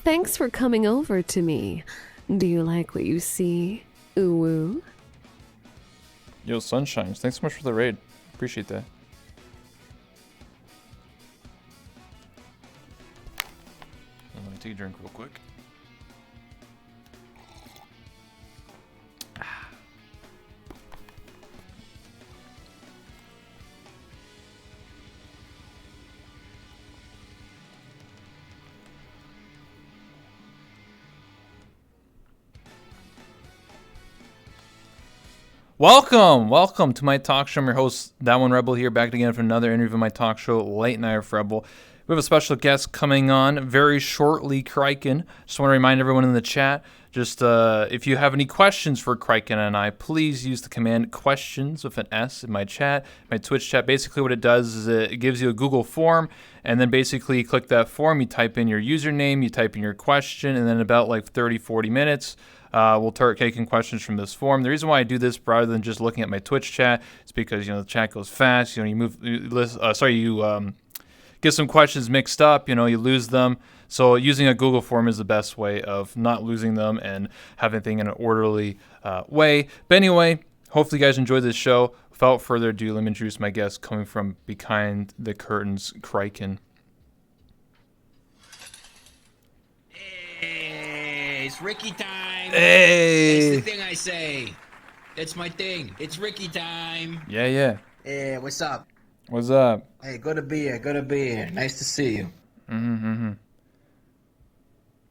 Thanks for coming over to me. Do you like what you see? Ooh. Yo, Sunshines, thanks so much for the raid. Appreciate that. Let me take a drink real quick. Welcome to my talk show. I'm your host, That One Rebel, here back again for another interview of my talk show, Late Night with Rebel. We have a special guest coming on very shortly, Criken. Just want to remind everyone in the chat, if you have any questions for Criken and I, please use the command questions with an S in my chat, my Twitch chat. Basically what it does is it gives you a Google form, and then basically you click that form, you type in your username, you type in your question, and then about like 30, 40 minutes, we'll start taking questions from this form. The reason why I do this rather than just looking at my Twitch chat is because, the chat goes fast. You get some questions mixed up, you lose them. So using a Google form is the best way of not losing them and having things in an orderly way. But anyway, hopefully you guys enjoyed this show. Without further ado, let me introduce my guest coming from behind the curtains, Criken. Hey, it's Ricky time. Hey. That's the thing I say. That's my thing. It's Ricky time. Yeah. Hey, what's up? What's up? Hey, good to be here. Nice to see you. Mm-hmm.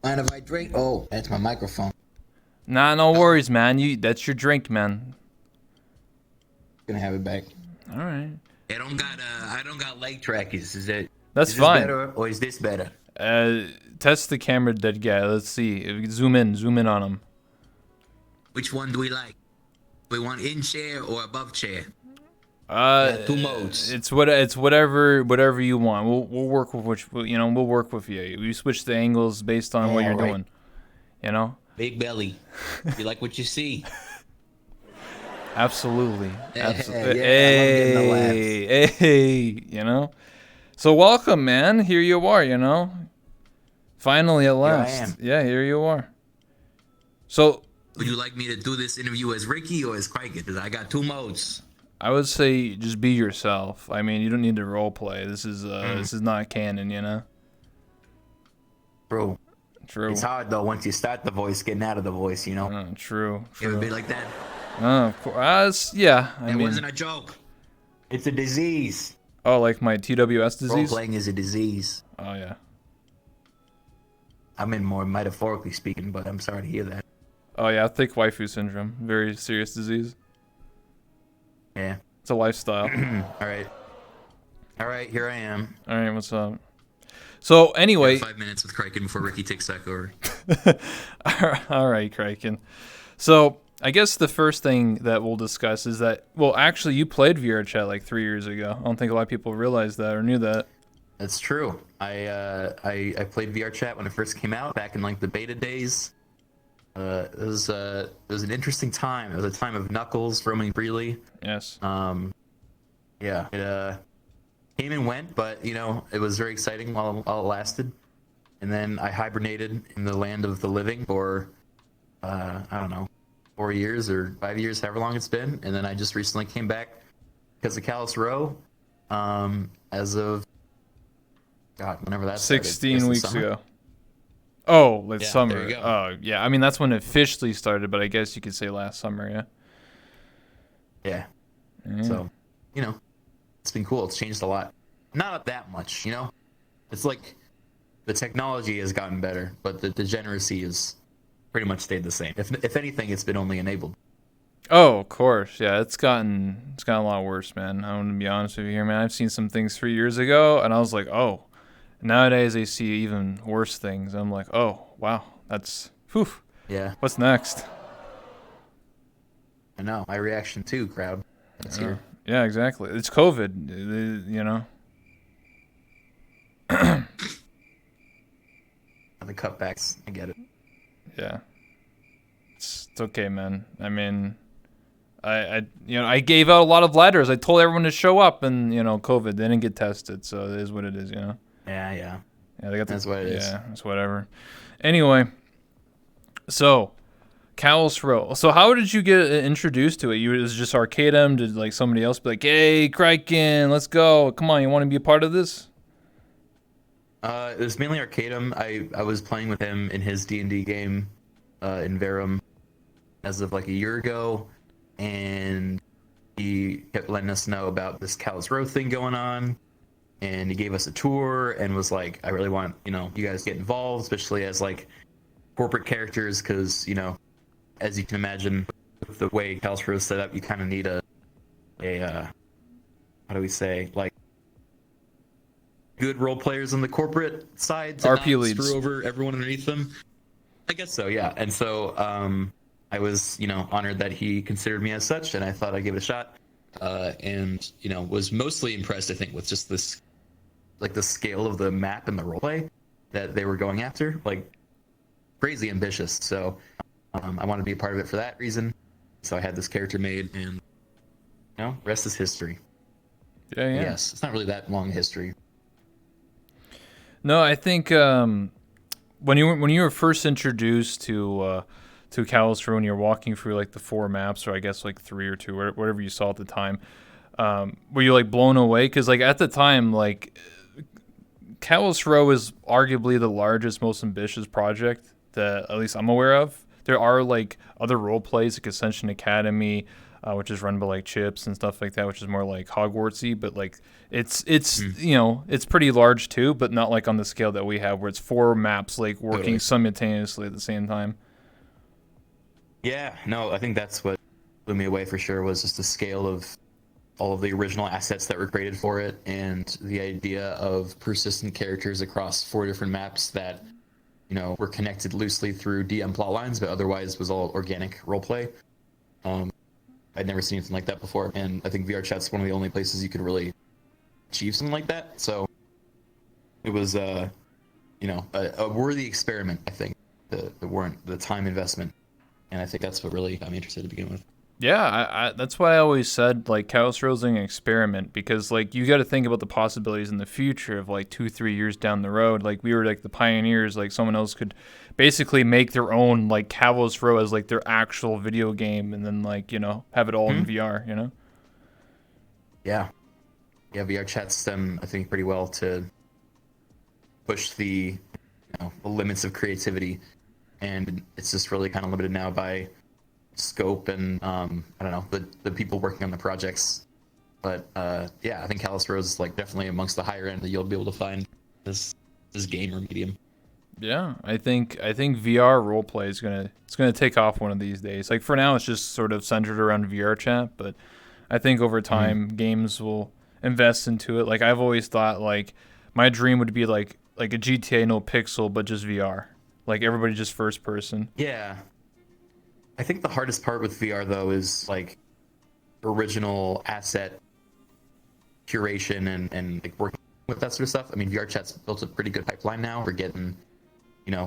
Mind if I drink? Oh, that's my microphone. Nah, no worries, man. That's your drink, man. Gonna have it back. All right. I don't got leg trackies. That's is fine. This better or is this better? Test the camera, dead guy. Let's see. Zoom in on him. Which one do we like? We want in chair or above chair? 2 modes. It's whatever you want. We'll work with we'll work with you. We switch the angles based on what you're doing. Big belly. You like what you see? Absolutely. Absolutely. Yeah, I love getting the laughs. So welcome, man. Here you are. Finally at last. Here I am. Yeah, here you are. So. Would you like me to do this interview as Ricky or as Criken? Because I got 2 modes. I would say just be yourself. I mean, you don't need to role play. This is not canon, True. It's hard though once you start the voice, getting out of the voice, True. You ever been like that? Of course. Yeah. It wasn't a joke. It's a disease. Oh, like my TWS disease? Role playing is a disease. Oh yeah. I mean, more metaphorically speaking, but I'm sorry to hear that. Oh yeah, thick waifu syndrome. Very serious disease. Yeah. It's a lifestyle. All right, here I am. All right, what's up? So anyway, 5 minutes with Criken before Ricky takes back over. All right, Criken. So I guess the first thing that we'll discuss is that, well, actually, you played VR Chat like 3 years ago. I don't think a lot of people realized that or knew that. That's true. I played VR Chat when it first came out back in like the beta days. It was an interesting time. It was a time of Knuckles roaming freely. Yes. Yeah. It came and went, but it was very exciting while it lasted. And then I hibernated in the land of the living for I don't know, 4 years or 5 years, however long it's been. And then I just recently came back because of Callus Row. As of whenever that started. 16 weeks ago. Oh, like summer. There you go. Oh, yeah. I mean, that's when it officially started, but I guess you could say last summer, yeah. Yeah. Mm. So, it's been cool. It's changed a lot. Not that much, It's like the technology has gotten better, but the degeneracy has pretty much stayed the same. If anything, it's been only enabled. Oh, of course. Yeah, it's gotten a lot worse, man. I'm going to be honest with you here, man. I've seen some things 3 years ago, and I was like, oh. Nowadays, I see even worse things. I'm like, oh, wow, that's, whew. Yeah. What's next? I know. My reaction too, crowd. That's here. Yeah, exactly. It's COVID, The cutbacks. I get it. Yeah. It's okay, man. I mean, I gave out a lot of letters. I told everyone to show up, and COVID, they didn't get tested, so it is what it is, Yeah. Yeah, they got That's what it is. Yeah, it's whatever. Anyway, so Callus Row. So how did you get introduced to it? You was just arcade them? Did like somebody else be like, "Hey, Criken, let's go! Come on, you want to be a part of this?" It was mainly Arcadum. I was playing with him in his D&D game in Verum as of like a year ago, and he kept letting us know about this Callus Row thing going on, and he gave us a tour and was like, I really want, you guys to get involved, especially as like corporate characters, because, as you can imagine, with the way Callus Row is set up, you kind of need a how do we say, like, good role players on the corporate side to RP not leads. screw over everyone underneath them. I guess so, yeah. And so I was, honored that he considered me as such, and I thought I'd give it a shot. And was mostly impressed, I think, with just this, like, the scale of the map and the roleplay that they were going after. Like, crazy ambitious. So I wanted to be a part of it for that reason. So I had this character made, and rest is history. Yeah. Yes, it's not really that long history. No, I think when you were first introduced to Callus Row, and you're walking through like the 4 maps, or I guess like 3 or 2, whatever you saw at the time, were you like blown away? Because like at the time, like Callus Row is arguably the largest, most ambitious project that at least I'm aware of. There are like other role plays like Ascension Academy, which is run by like Chips and stuff like that, which is more like Hogwartsy, but like it's it's pretty large too, but not like on the scale that we have, where it's 4 maps like working simultaneously at the same time. Yeah, no, I think that's what blew me away for sure, was just the scale of all of the original assets that were created for it, and the idea of persistent characters across 4 different maps that were connected loosely through DM plot lines, but otherwise was all organic roleplay. I'd never seen anything like that before, and I think VR Chat's one of the only places you could really achieve something like that. So it was, a worthy experiment, I think, the time investment, and I think that's what really got me interested to begin with. Yeah, I that's why I always said like Callus Row's an experiment, because like you got to think about the possibilities in the future of like 2-3 years down the road. Like we were like the pioneers, like someone else could basically make their own like Callus Row as like their actual video game, and then like have it all in VR. Yeah, VR Chat's done, I think, pretty well to push the the limits of creativity, and it's just really kind of limited now by scope and I don't know, the people working on the projects. But yeah, I think Callus Row is like definitely amongst the higher end that you'll be able to find this game or medium. Yeah, I think VR roleplay is gonna take off one of these days. Like for now, it's just sort of centered around VR Chat, but I think over time games will invest into it. Like I've always thought, like my dream would be like a GTA no pixel, but just VR. Like everybody just first person. Yeah. I think the hardest part with VR though is like original asset curation and like working with that sort of stuff. I mean, VR Chat's built a pretty good pipeline now for getting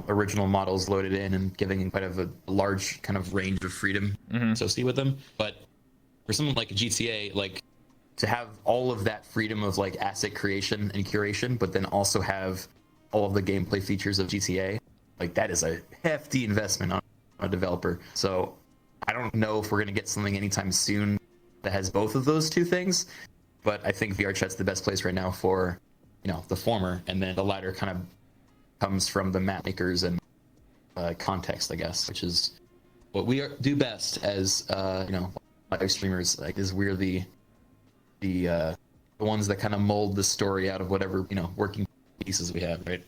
original models loaded in and giving quite a large kind of range of freedom associated with them. But for something like a GTA, like to have all of that freedom of like asset creation and curation, but then also have all of the gameplay features of GTA, like that is a hefty investment on a developer. So I don't know if we're going to get something anytime soon that has both of those two things, but I think VR Chat's the best place right now for the former, and then the latter kind of comes from the map makers and context, I guess, which is what we do best as live streamers. Like, is we're the ones that kind of mold the story out of whatever working pieces we have, right?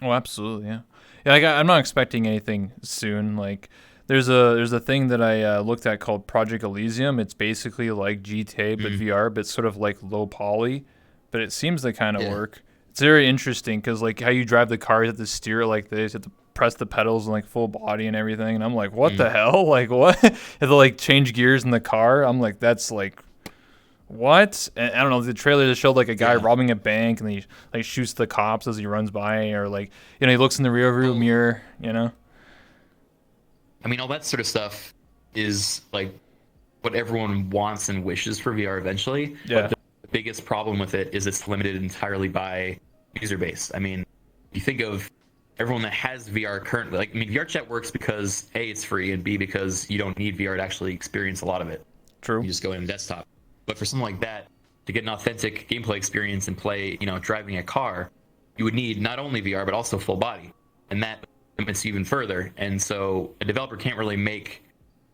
Oh, absolutely, yeah. Yeah, like I'm not expecting anything soon. Like there's a thing that I looked at called Project Elysium. It's basically like GTA but VR, but sort of like low poly. But it seems to kind of work. It's very interesting because like how you drive the car, you have to steer it like this, you have to press the pedals and like full body and everything. And I'm like, what the hell? Like what? You have to like change gears in the car. I'm like, that's like what? And I don't know. The trailer just showed like a guy robbing a bank, and he like shoots the cops as he runs by, or like he looks in the rearview mirror. I mean, all that sort of stuff is like what everyone wants and wishes for VR eventually. Yeah. But the biggest problem with it is it's limited entirely by user base. I mean, you think of everyone that has VR currently, like, I mean, VR chat works because A, it's free, and B, because you don't need VR to actually experience a lot of it. True. You just go in desktop. But for something like that, to get an authentic gameplay experience and play, driving a car, you would need not only VR but also full body, and that limits even further. And so a developer can't really make,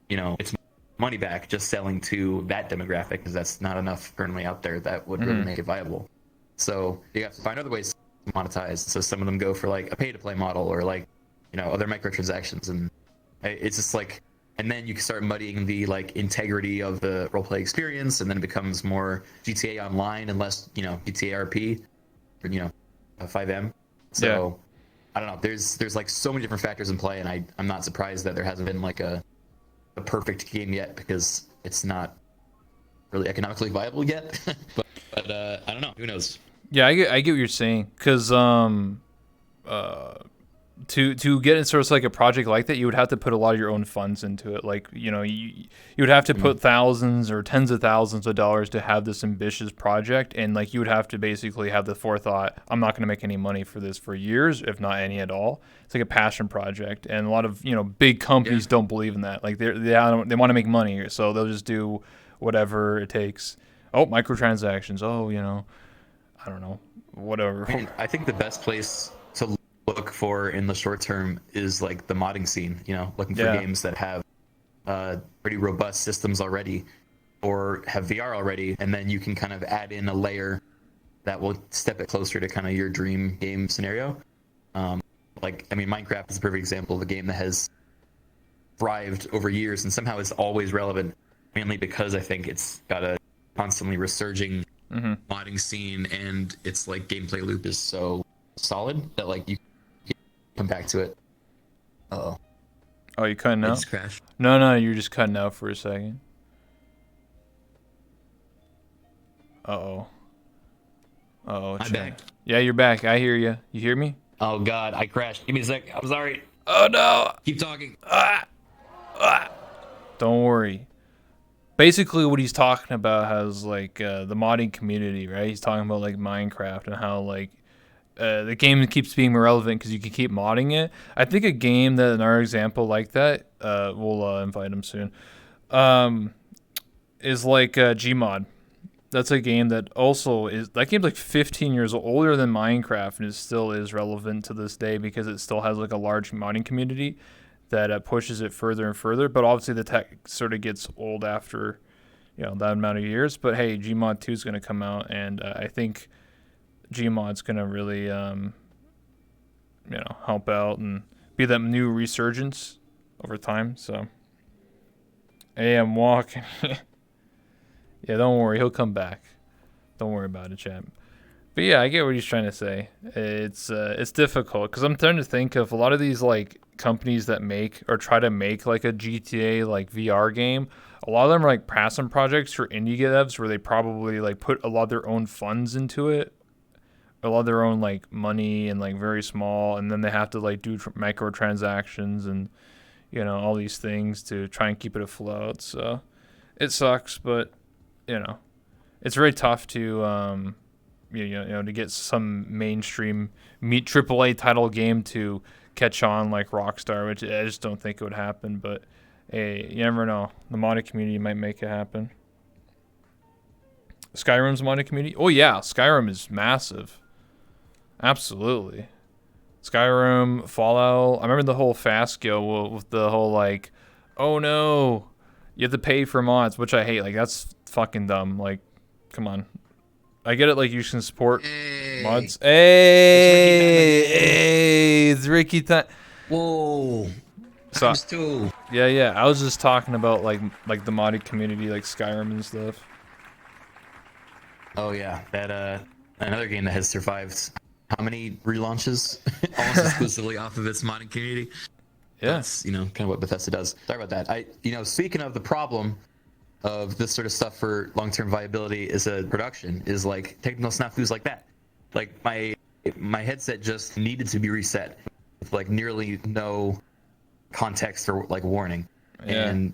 its money back just selling to that demographic, because that's not enough currently out there that would really make it viable. So you have to find other ways to monetize. So some of them go for like a pay-to-play model, or like, other microtransactions, and it's just like. And then you can start muddying the like integrity of the roleplay experience, and then it becomes more GTA Online and less, GTA RP, or 5M. So I don't know. There's like so many different factors in play, and I'm not surprised that there hasn't been like a perfect game yet, because it's not really economically viable yet. but I don't know. Who knows? Yeah, I get what you're saying, because to get in sort of like a project like that, you would have to put a lot of your own funds into it. Like, you would have to put thousands or tens of thousands of dollars to have this ambitious project, and like you would have to basically have the forethought, I'm not going to make any money for this for years, if not any at all. It's like a passion project, and a lot of big companies don't believe in that. Like they want to make money, so they'll just do whatever it takes. Oh, microtransactions. Oh, I don't know, whatever. I think the best place to look for in the short term is like the modding scene, looking for games that have pretty robust systems already, or have VR already, and then you can kind of add in a layer that will step it closer to kind of your dream game scenario. Minecraft is a perfect example of a game that has thrived over years and somehow is always relevant, mainly because I think it's got a constantly resurging modding scene, and its like gameplay loop is so solid that like you come back to it. Oh, you cutting out? Just crashed. No, you're just cutting out for a second. I'm back. Yeah, you're back. I hear you. You hear me? Oh God, I crashed. Give me a sec. I'm sorry. Oh no! Keep talking. Don't worry. Basically, what he's talking about has like the modding community, right? He's talking about like Minecraft and how like the game keeps being relevant because you can keep modding it. I think a game that another example like that, we'll invite him soon, is like Gmod. That's a game that also is, that game's like 15 years older than Minecraft, and it still is relevant to this day because it still has like a large modding community that pushes it further and further. But obviously the tech sort of gets old after that amount of years. But hey, Gmod 2 is going to come out, and I think Gmod's going to really help out and be that new resurgence over time. So hey, I'm walking. Yeah, don't worry, he'll come back. Don't worry about it, champ. But yeah, I get what he's trying to say. It's difficult because I'm trying to think of a lot of these like companies that make or try to make like a GTA like VR game. A lot of them are like passion projects for indie devs where they probably like put a lot of their own funds into it, a lot of their own like money, and like very small, and then they have to like do microtransactions and all these things to try and keep it afloat. So it sucks, but it's very tough to to get some mainstream AAA title game to catch on like Rockstar, which I just don't think it would happen. But hey, you never know. The modding community might make it happen. Skyrim's modding community? Oh yeah, Skyrim is massive. Absolutely. Skyrim, Fallout. I remember the whole Fastkill with the whole like, oh no, you have to pay for mods, which I hate. Like that's fucking dumb. Like, come on. I get it. Like you can support mods. Hey, it's Ricky time. Whoa. So, Times two. Yeah. I was just talking about like the modded community, like Skyrim and stuff. Oh yeah, that another game that has survived how many relaunches almost exclusively off of its modding community. Yeah. That's kind of what Bethesda does. Sorry about that. Speaking of the problem of this sort of stuff for long-term viability is a production is like technical snafus like that. Like my headset just needed to be reset with like nearly no context or like warning. Yeah. And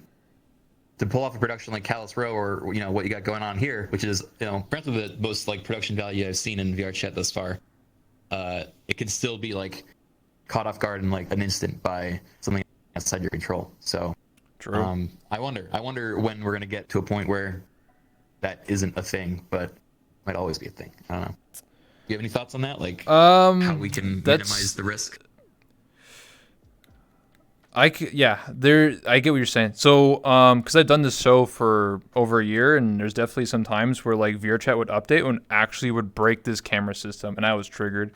to pull off a production like Callous Row or what you got going on here, which is frankly the most like production value I've seen in VR chat thus far. it can still be like caught off guard in like an instant by something outside your control. So True. I wonder when we're gonna get to a point where that isn't a thing, but might always be a thing. I don't know. Do you have any thoughts on that? Like how we can minimize the risk? I get what you're saying. So, because I've done this show for over a year, and there's definitely some times where like VRChat would update and actually would break this camera system, and I was triggered,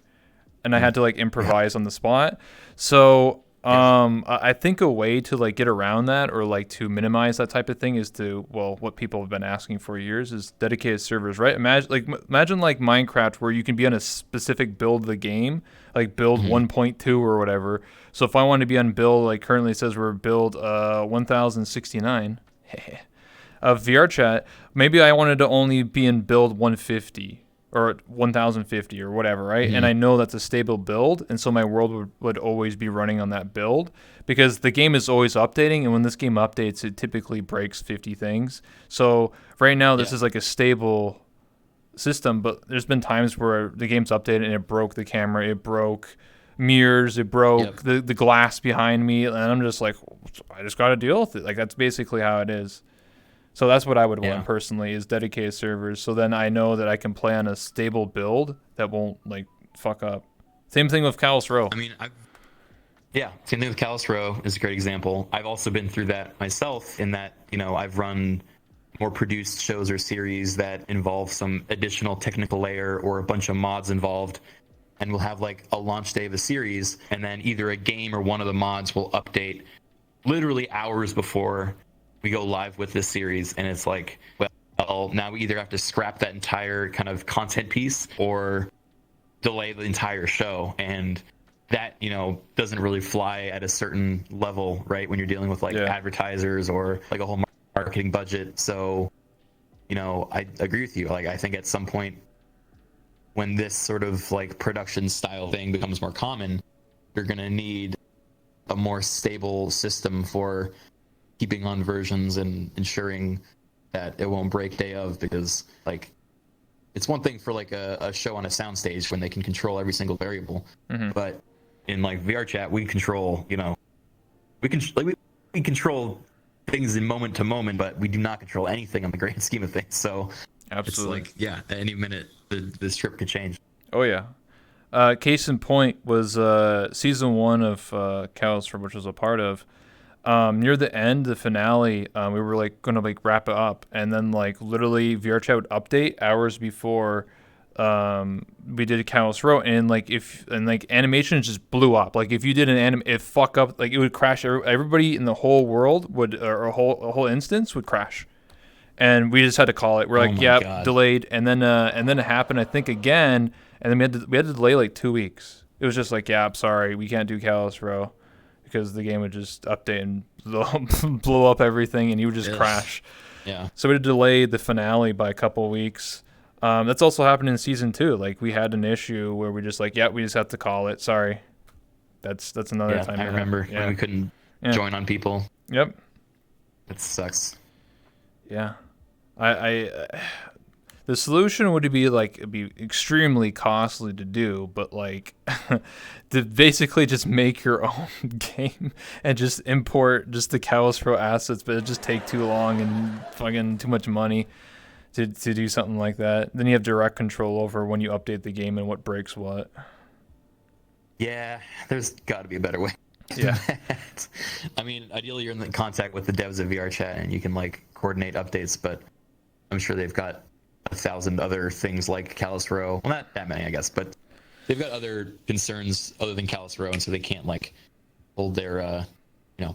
and I had to like improvise on the spot. So, I think a way to like get around that or like to minimize that type of thing is to, well, what people have been asking for years is dedicated servers, right? Imagine like Minecraft where you can be on a specific build of the game, like build 1.2 or whatever. So if I want to be on build, like currently it says we're build 1069 of VRChat, maybe I wanted to only be in build 150 or 1050 or whatever, right? And I know that's a stable build, and so my world would always be running on that build because the game is always updating, and when this game updates, it typically breaks 50 things. So right now, this is like a stable system, but there's been times where the game's updated and it broke the camera, it broke mirrors, it broke the glass behind me, and I'm just like, I just got to deal with it. Like, that's basically how it is. So that's what I would want personally is dedicated servers. So then I know that I can play on a stable build that won't like fuck up. Same thing with Callus Row. I mean, same thing with Callus Row is a great example. I've also been through that myself in that, you know, I've run more produced shows or series that involve some additional technical layer or a bunch of mods involved. And we'll have like a launch day of a series, and then either a game or one of the mods will update literally hours before we go live with this series, and it's like, well, now we either have to scrap that entire kind of content piece or delay the entire show, and that, you know, doesn't really fly at a certain level, right? When you're dealing with like advertisers or like a whole marketing budget. So, you know, I agree with you. Like, I think at some point when this sort of like production style thing becomes more common, you're gonna need a more stable system for keeping on versions and ensuring that it won't break day of, because like it's one thing for like a show on a soundstage when they can control every single variable, but in like VRChat we control, you know, we control things in moment to moment, but we do not control anything on the grand scheme of things. So absolutely, it's like at any minute the script could change. Oh yeah. Case in point was season 1 of Callus, which was a part of. Near the end, the finale, we were like gonna like wrap it up, and then like literally VRChat would update hours before we did Callus Row, and like animations just blew up. Like if you did it fuck up, like it would crash. Everybody in the whole world would, or a whole instance would crash, and we just had to call it. We're like, yeah, delayed, and then it happened, I think, again, and then we had to delay like 2 weeks. It was just like, yeah, I'm sorry, we can't do Callus Row, because the game would just update and blow up everything, and you would just crash. Yeah. So we had to delay the finale by a couple of weeks. That's also happened in season 2. Like we had an issue where we just like, yeah, we just have to call it. Sorry. That's another time. I remember when we couldn't join on people. Yep. It sucks. Yeah. The solution would be like, it'd be extremely costly to do, but like to basically just make your own game and just import just the Callus Row assets, but it just take too long and fucking too much money to do something like that. Then you have direct control over when you update the game and what breaks what. Yeah, there's got to be a better way. Yeah. I mean, ideally you're in contact with the devs of VRChat and you can like coordinate updates, but I'm sure they've got 1,000 other things like Callus Row. Well, not that many, I guess, but they've got other concerns other than Callus Row, and so they can't like hold their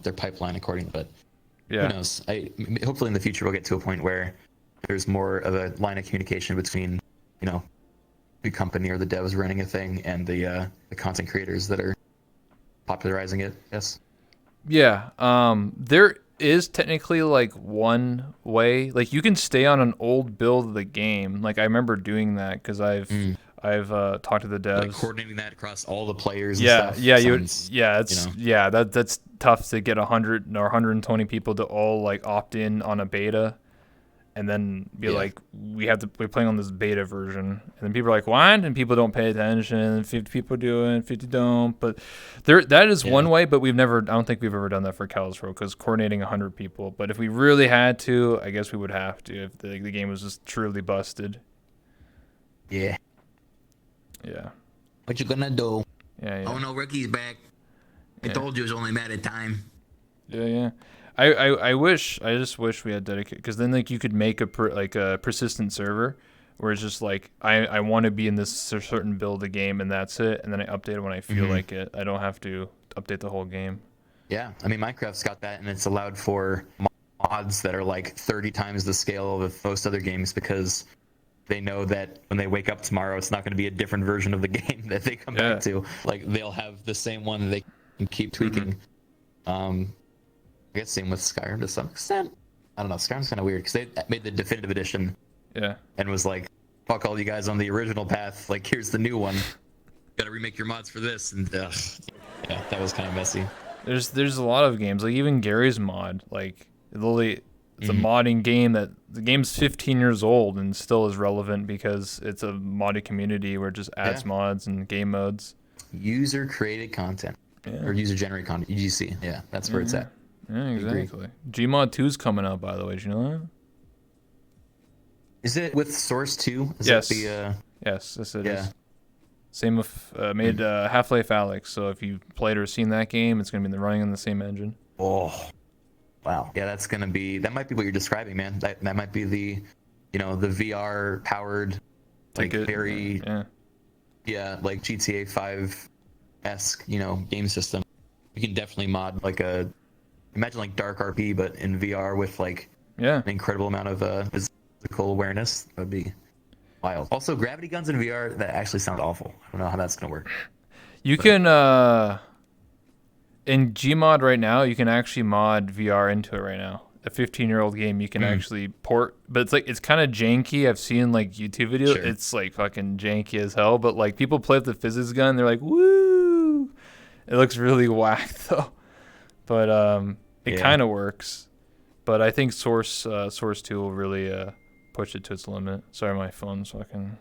their pipeline accordingly. But who knows? Hopefully in the future we'll get to a point where there's more of a line of communication between, you know, the company or the devs running a thing and the content creators that are popularizing it. Yes. Yeah. There is technically like one way, like you can stay on an old build of the game. Like I remember doing that because I've talked to the devs, like coordinating that across all the players. That's tough to get 100 or 120 people to all like opt in on a beta and then be Yeah. like, we're playing on this beta version, and then people are like, what? And people don't pay attention, and 50 people do it, and 50 don't. But that is Yeah. one way, but I don't think we've ever done that for Cal's Row, because coordinating 100 people. But if we really had to, I guess we would have to if the game was just truly busted. Yeah. Yeah. What you gonna do? Yeah. Oh no, Ricky's back. I told you it was only a matter of time. Yeah. I just wish we had dedicated, because then like you could make a persistent server where it's just like I want to be in this certain build of game and that's it, and then I update it when I feel like it. I don't have to update the whole game. Yeah, I mean Minecraft's got that, and it's allowed for mods that are like 30 times the scale of most other games, because they know that when they wake up tomorrow, it's not going to be a different version of the game that they come back to. Like they'll have the same one that they can keep tweaking. I guess same with Skyrim to some extent. I don't know. Skyrim's kind of weird because they made the definitive edition. Yeah. And was like, fuck all you guys on the original path. Like, here's the new one. Got to remake your mods for this. And yeah, that was kind of messy. There's a lot of games, like even Gary's mod, like literally it's a modding game that the game's 15 years old and still is relevant because it's a modded community where it just adds mods and game modes. User created content or user generated content. UGC. Yeah, that's where it's at. Yeah, exactly. Gmod 2's coming out, by the way. Did you know that? Is it with Source 2? Yes. That yes, it is. Same with made Half-Life Alyx. So if you played or seen that game, it's gonna be running on the same engine. Oh, wow. Yeah, that might be what you're describing, man. That might be the VR powered, like very like GTA 5-esque, game system. You can definitely mod like imagine like Dark RP, but in VR with like an incredible amount of physical awareness. That would be wild. Also, gravity guns in VR, that actually sounds awful. I don't know how that's gonna work. You can in Gmod right now, you can actually mod VR into it right now. A 15-year-old game you can actually port, but it's kind of janky. I've seen like YouTube videos. Sure. It's like fucking janky as hell, but like people play with the physics gun, they're like, woo! It looks really whack though. But it kind of works. But I think Source 2 will really push it to its limit. Sorry, my phone's fucking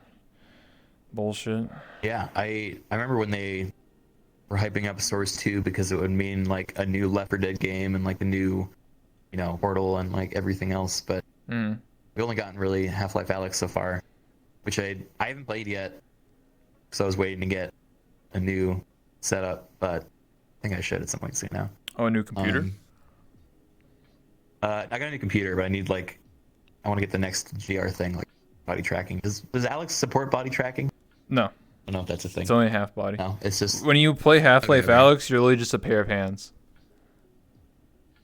bullshit. Yeah, I remember when they were hyping up Source 2 because it would mean like a new Left 4 Dead game and like the new, Portal and like everything else. But we've only gotten really Half-Life Alyx so far, which I haven't played yet, so I was waiting to get a new setup. But I think I should at some point soon now. Oh, a new computer? I got a new computer, but I want to get the next GR thing, like body tracking. Does Alex support body tracking? No. I don't know if that's a thing. It's only half body. No, it's just when you play Half-Life Alyx, you're really just a pair of hands.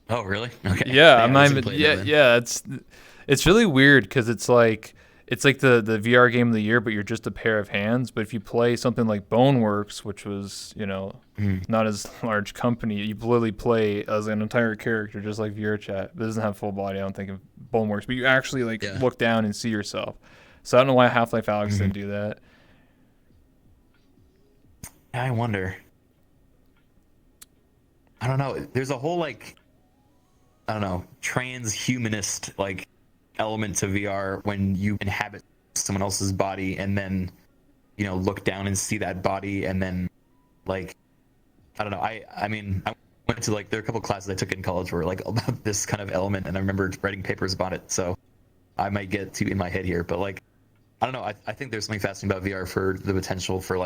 Oh, really? Okay. Yeah, I'm not even. Yeah. It's really weird because it's like the VR game of the year, but you're just a pair of hands. But if you play something like Boneworks, which was not as large company, you literally play as an entire character, just like VRChat. It doesn't have full body, I don't think, of Boneworks, but you actually look down and see yourself. So I don't know why Half-Life Alyx didn't do that. I wonder. I don't know. There's a whole transhumanist element to VR when you inhabit someone else's body and then look down and see that body and then I don't know. I mean I went to there are a couple classes I took in college where about this kind of element, and I remember writing papers about it, so I might get too in my head here, but I don't know. I think there's something fascinating about VR for the potential for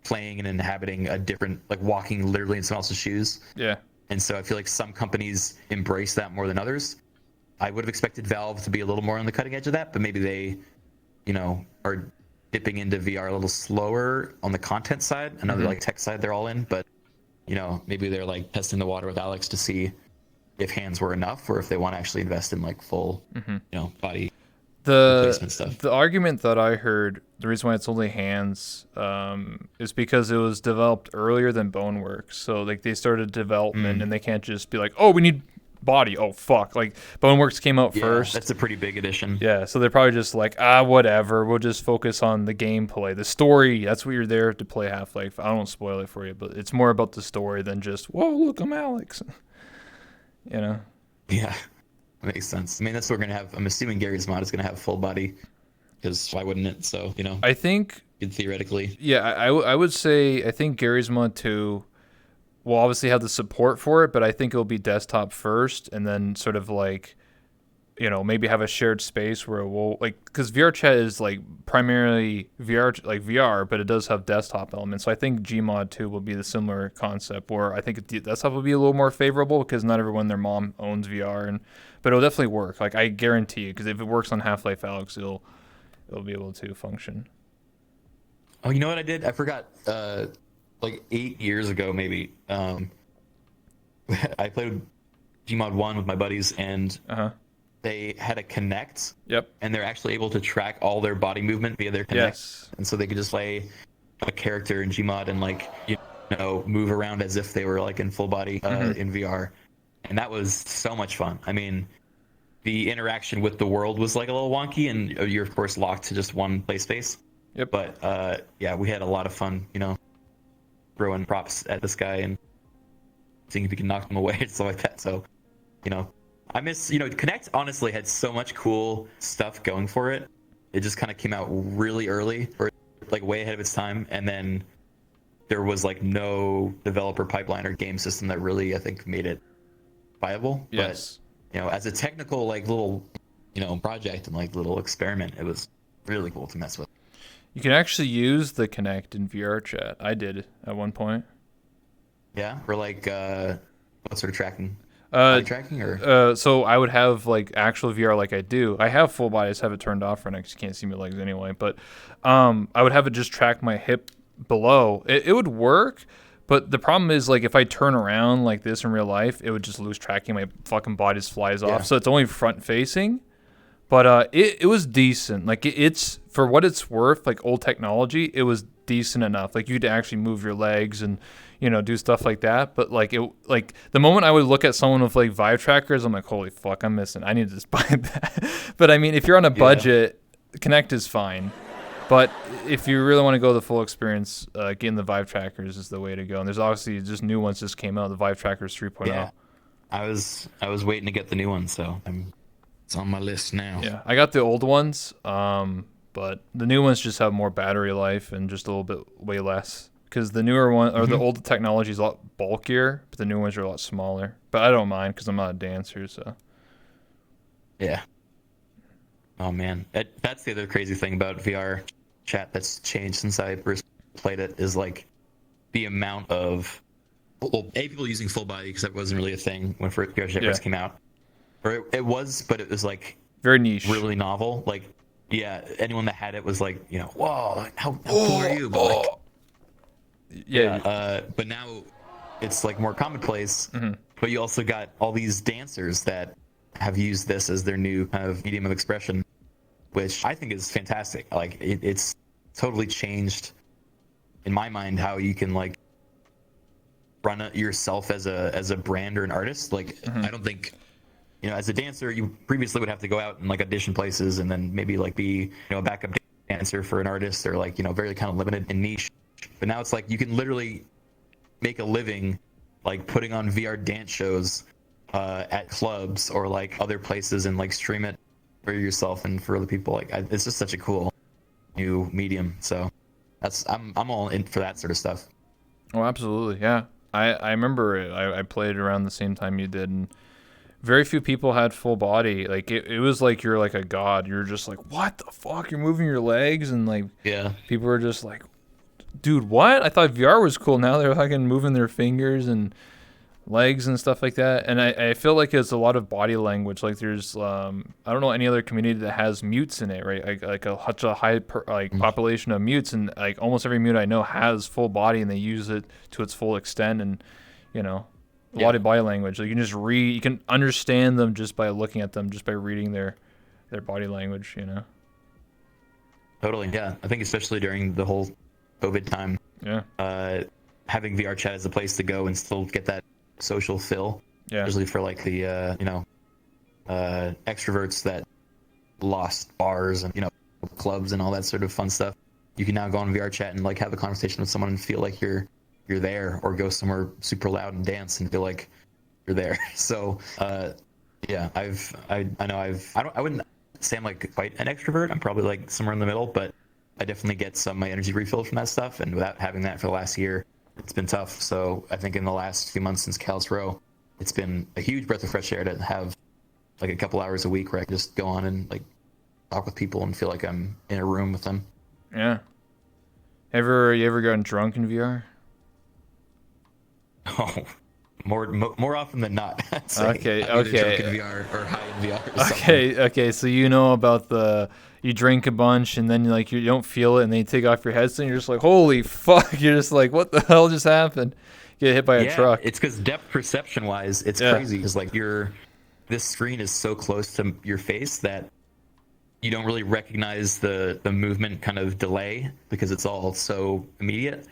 playing and inhabiting a different, walking literally in someone else's shoes. Yeah. And so I feel like some companies embrace that more than others. I would have expected Valve to be a little more on the cutting edge of that, but maybe they, are dipping into VR a little slower on the content side. Another tech side they're all in, but maybe they're testing the water with Alex to see if hands were enough or if they want to actually invest in full, body replacement stuff. The argument that I heard, the reason why it's only hands, is because it was developed earlier than Boneworks. So they started development and they can't just be oh, we need body. Oh fuck! Boneworks came out first. That's a pretty big addition. Yeah, so they're probably just whatever. We'll just focus on the gameplay, the story. That's what you're there to play Half-Life. I won't spoil it for you, but it's more about the story than just whoa, look, I'm Alex. Yeah. Makes sense. I mean, that's what we're gonna have. I'm assuming Gary's mod is gonna have full body, because why wouldn't it? So I think, theoretically. yeah, I would say I think Gary's Mod 2 will obviously have the support for it, but I think it'll be desktop first, and then sort of like, maybe have a shared space where it will, like, because VR chat is like primarily VR, but it does have desktop elements. So I think Gmod 2 will be the similar concept, where I think the desktop will be a little more favorable because not everyone, their mom owns VR, but it'll definitely work. Like, I guarantee you, because if it works on Half-Life Alyx, it'll be able to function. Oh, you know what I did? I forgot. Like 8 years ago, maybe. I played Gmod 1 with my buddies, and they had a Connect. Yep. And they're actually able to track all their body movement via their Connect. Yes. And so they could just play a character in Gmod and, like, move around as if they were like in full body in VR. And that was so much fun. I mean, the interaction with the world was like a little wonky, and you're of course locked to just one play space. Yep. But yeah, we had a lot of fun, throwing props at this guy and seeing if we can knock him away and stuff like that. So, I miss, Connect honestly had so much cool stuff going for it. It just kind of came out really early, or like way ahead of its time, and then there was like no developer pipeline or game system that really, I think, made it viable. Yes. But, as a technical like little, project and like little experiment, it was really cool to mess with. You can actually use the Kinect in VR chat. I did at one point. Yeah, or like what sort of tracking? Body tracking or? So I would have like actual VR like I do. I have full body. I just have it turned off right now because you can't see my legs anyway. But I would have it just track my hip below. It would work, but the problem is, like, if I turn around like this in real life, it would just lose tracking. My fucking body just flies off. So it's only front facing. But it was decent. Like, it's, for what it's worth, like old technology, it was decent enough. Like, you'd actually move your legs and, do stuff like that. But like the moment I would look at someone with like Vive trackers, I'm like, holy fuck, I'm missing. I need to just buy that. But I mean, if you're on a budget, Kinect is fine. But if you really want to go the full experience, getting the Vive trackers is the way to go. And there's obviously just new ones just came out, the Vive trackers 3.0. Yeah, I was waiting to get the new one, so it's on my list now. Yeah, I got the old ones, but the new ones just have more battery life and just a little bit way less. Because the newer one, or the old technology is a lot bulkier, but the new ones are a lot smaller. But I don't mind because I'm not a dancer, so. Yeah. Oh man, that's the other crazy thing about VR chat that's changed since I first played it, is like the amount of people using full body, because that wasn't really a thing when VR chat first came out. Or it was, but it was like very niche, really novel. Like, yeah, anyone that had it was like, whoa, how cool are you? But like, but now it's like more commonplace. But you also got all these dancers that have used this as their new kind of medium of expression, which I think is fantastic. Like, it's totally changed, in my mind, how you can like run yourself as a brand or an artist. Like, I don't think, as a dancer, you previously would have to go out and like audition places and then maybe like be, a backup dancer for an artist, or like, very kind of limited and niche. But now it's like you can literally make a living like putting on VR dance shows at clubs or like other places, and like stream it for yourself and for other people. Like, it's just such a cool new medium. So I'm all in for that sort of stuff. Oh, absolutely, yeah. I remember it. I played around the same time you did, and very few people had full body. Like, it was like you're like a god. You're just like, what the fuck? You're moving your legs, and like, people were just like, dude, what? I thought VR was cool. Now they're fucking moving their fingers and legs and stuff like that. And I feel like it's a lot of body language. Like, there's I don't know any other community that has mutes in it, right? Like such a high population of mutes, and like almost every mute I know has full body, and they use it to its full extent. And a lot of body language. Like, you can just read, you can understand them just by looking at them, just by reading their body language. Totally, yeah. I think especially during the whole COVID time, having VR chat as a place to go and still get that social fill, usually for like the extroverts that lost bars and clubs and all that sort of fun stuff. You can now go on VR chat and like have a conversation with someone and feel like you're there, or go somewhere super loud and dance and feel like you're there. So Yeah, I wouldn't say I'm like quite an extrovert. I'm probably like somewhere in the middle, but I definitely get some of my energy refilled from that stuff. And without having that for the last year, it's been tough. So I think in the last few months since Cal's Row, it's been a huge breath of fresh air to have like a couple hours a week where I can just go on and like talk with people and feel like I'm in a room with them. Yeah. You ever gotten drunk in VR? Oh, more often than not. I'd say. Okay, I'm either drunk in okay. VR or high in VR or something. Okay, so you know about you drink a bunch and then like you don't feel it and then you take off your headset and you're just like, holy fuck, you're just like, what the hell just happened? Get hit by a truck. It's because depth perception wise, it's crazy because like this screen is so close to your face that you don't really recognize the movement kind of delay because it's all so immediate.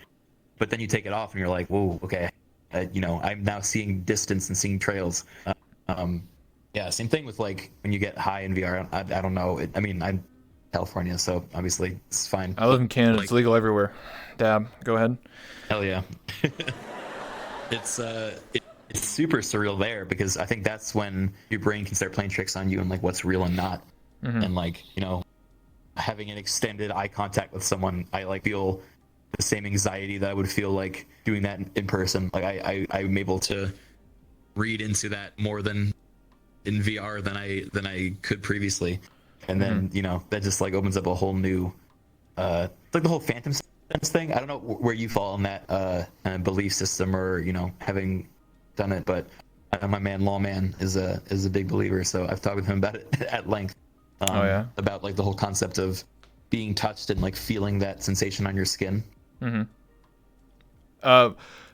But then you take it off and you're like, whoa, okay, I'm now seeing distance and seeing trails. Yeah, same thing with like when you get high in VR. I don't know. I'm California, so obviously it's fine. I live in Canada. Like, It's legal everywhere. Dab, go ahead. hell yeah. It's super surreal there because I think that's when your brain can start playing tricks on you and like what's real and not. And like, having an extended eye contact with someone, I like feel the same anxiety that I would feel like doing that in person. Like I'm able to read into that more than in VR than I could previously. And then, that just like opens up a whole new like the whole phantom sense thing. I don't know where you fall in that belief system or, having done it, but my man Lawman is a big believer, so I've talked with him about it at length. About like the whole concept of being touched and like feeling that sensation on your skin.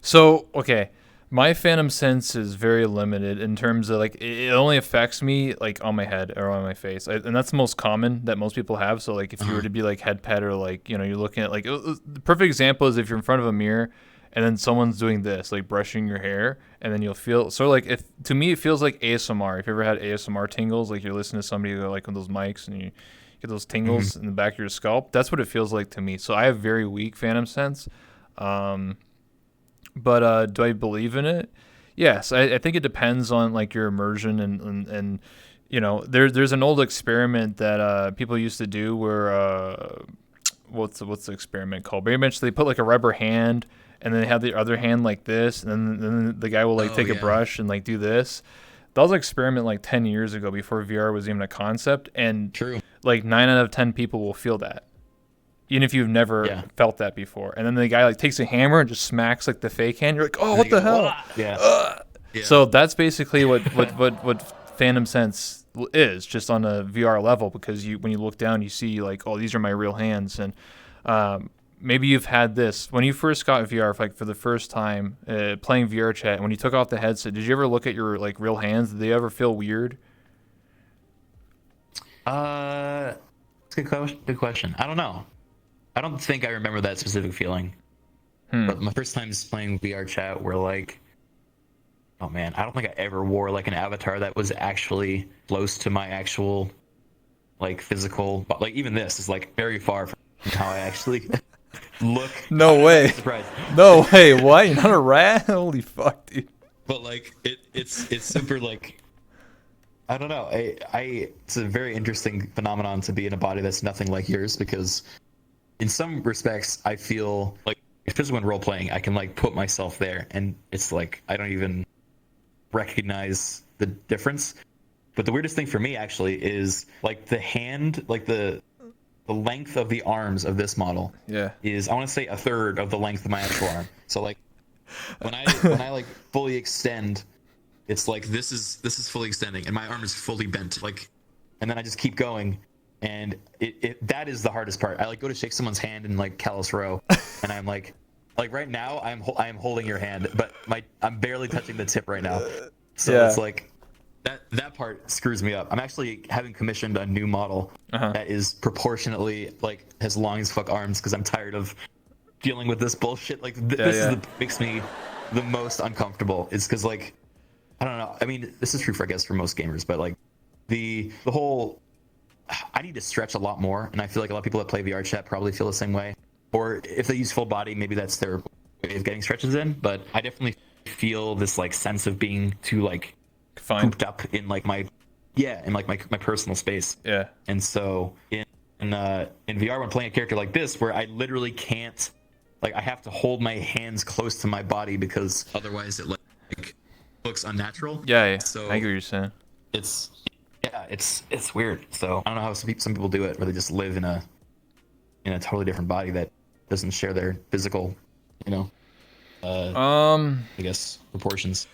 So okay, my phantom sense is very limited in terms of like it only affects me like on my head or on my face, and that's the most common that most people have. So like if you were to be like head pet or like you're looking at like the perfect example is if you're in front of a mirror and then someone's doing this like brushing your hair and then you'll feel sort of like if to me it feels like ASMR. If you ever had ASMR tingles, like you're listening to somebody like on those mics and you get those tingles in the back of your scalp, that's what it feels like to me. So I have very weak phantom sense. But do I believe in it? Yes, I think it depends on like your immersion and there's an old experiment that people used to do where what's the experiment called? Very much they put like a rubber hand and then they have the other hand like this and then the guy will like take a brush and like do this. That was an experiment like 10 years ago before VR was even a concept, and like 9 out of 10 people will feel that. Even if you've never felt that before. And then the guy like takes a hammer and just smacks like the fake hand. You're like, oh, what the hell? Yeah. So that's basically what phantom sense is, just on a VR level, because when you look down, you see like, oh, these are my real hands. And maybe you've had this when you first got VR, for the first time playing VR chat. And when you took off the headset, did you ever look at your like real hands? Did they ever feel weird? Good question. I don't know. I don't think I remember that specific feeling. But my first times playing VR chat were like, oh man, I don't think I ever wore like an avatar that was actually close to my actual like physical, but like even this is like very far from how I actually look. No way. Surprised. No way. What? You're not a rat? Holy fuck, dude. But like it's super like, I don't know. It's a very interesting phenomenon to be in a body that's nothing like yours, because in some respects I feel like, especially when role playing, I can like put myself there and it's like I don't even recognize the difference. But the weirdest thing for me actually is like the hand, like the length of the arms of this model is, I want to say, a third of the length of my actual arm. So like when I like fully extend, it's like this is fully extending and my arm is fully bent, like, and then I just keep going, and that is the hardest part. I like go to shake someone's hand in like Callous Row and I'm like right now I am holding your hand, but I'm barely touching the tip right now. So it's like that part screws me up. I'm actually having commissioned a new model that is proportionately like has long as fuck arms, because I'm tired of dealing with this bullshit. Like this is makes me the most uncomfortable. It's because like, I don't know. I mean, this is true for, I guess, for most gamers, but like the whole, I need to stretch a lot more, and I feel like a lot of people that play VR chat probably feel the same way. Or if they use full body, maybe that's their way of getting stretches in. But I definitely feel this like sense of being too like fine. cooped up in like my personal space. Yeah. And so in VR, when playing a character like this, where I literally can't, like, I have to hold my hands close to my body because otherwise it like looks unnatural. Yeah. So I get what you're saying. it's weird. So I don't know how some people do it, where they just live in a totally different body that doesn't share their physical, I guess proportions.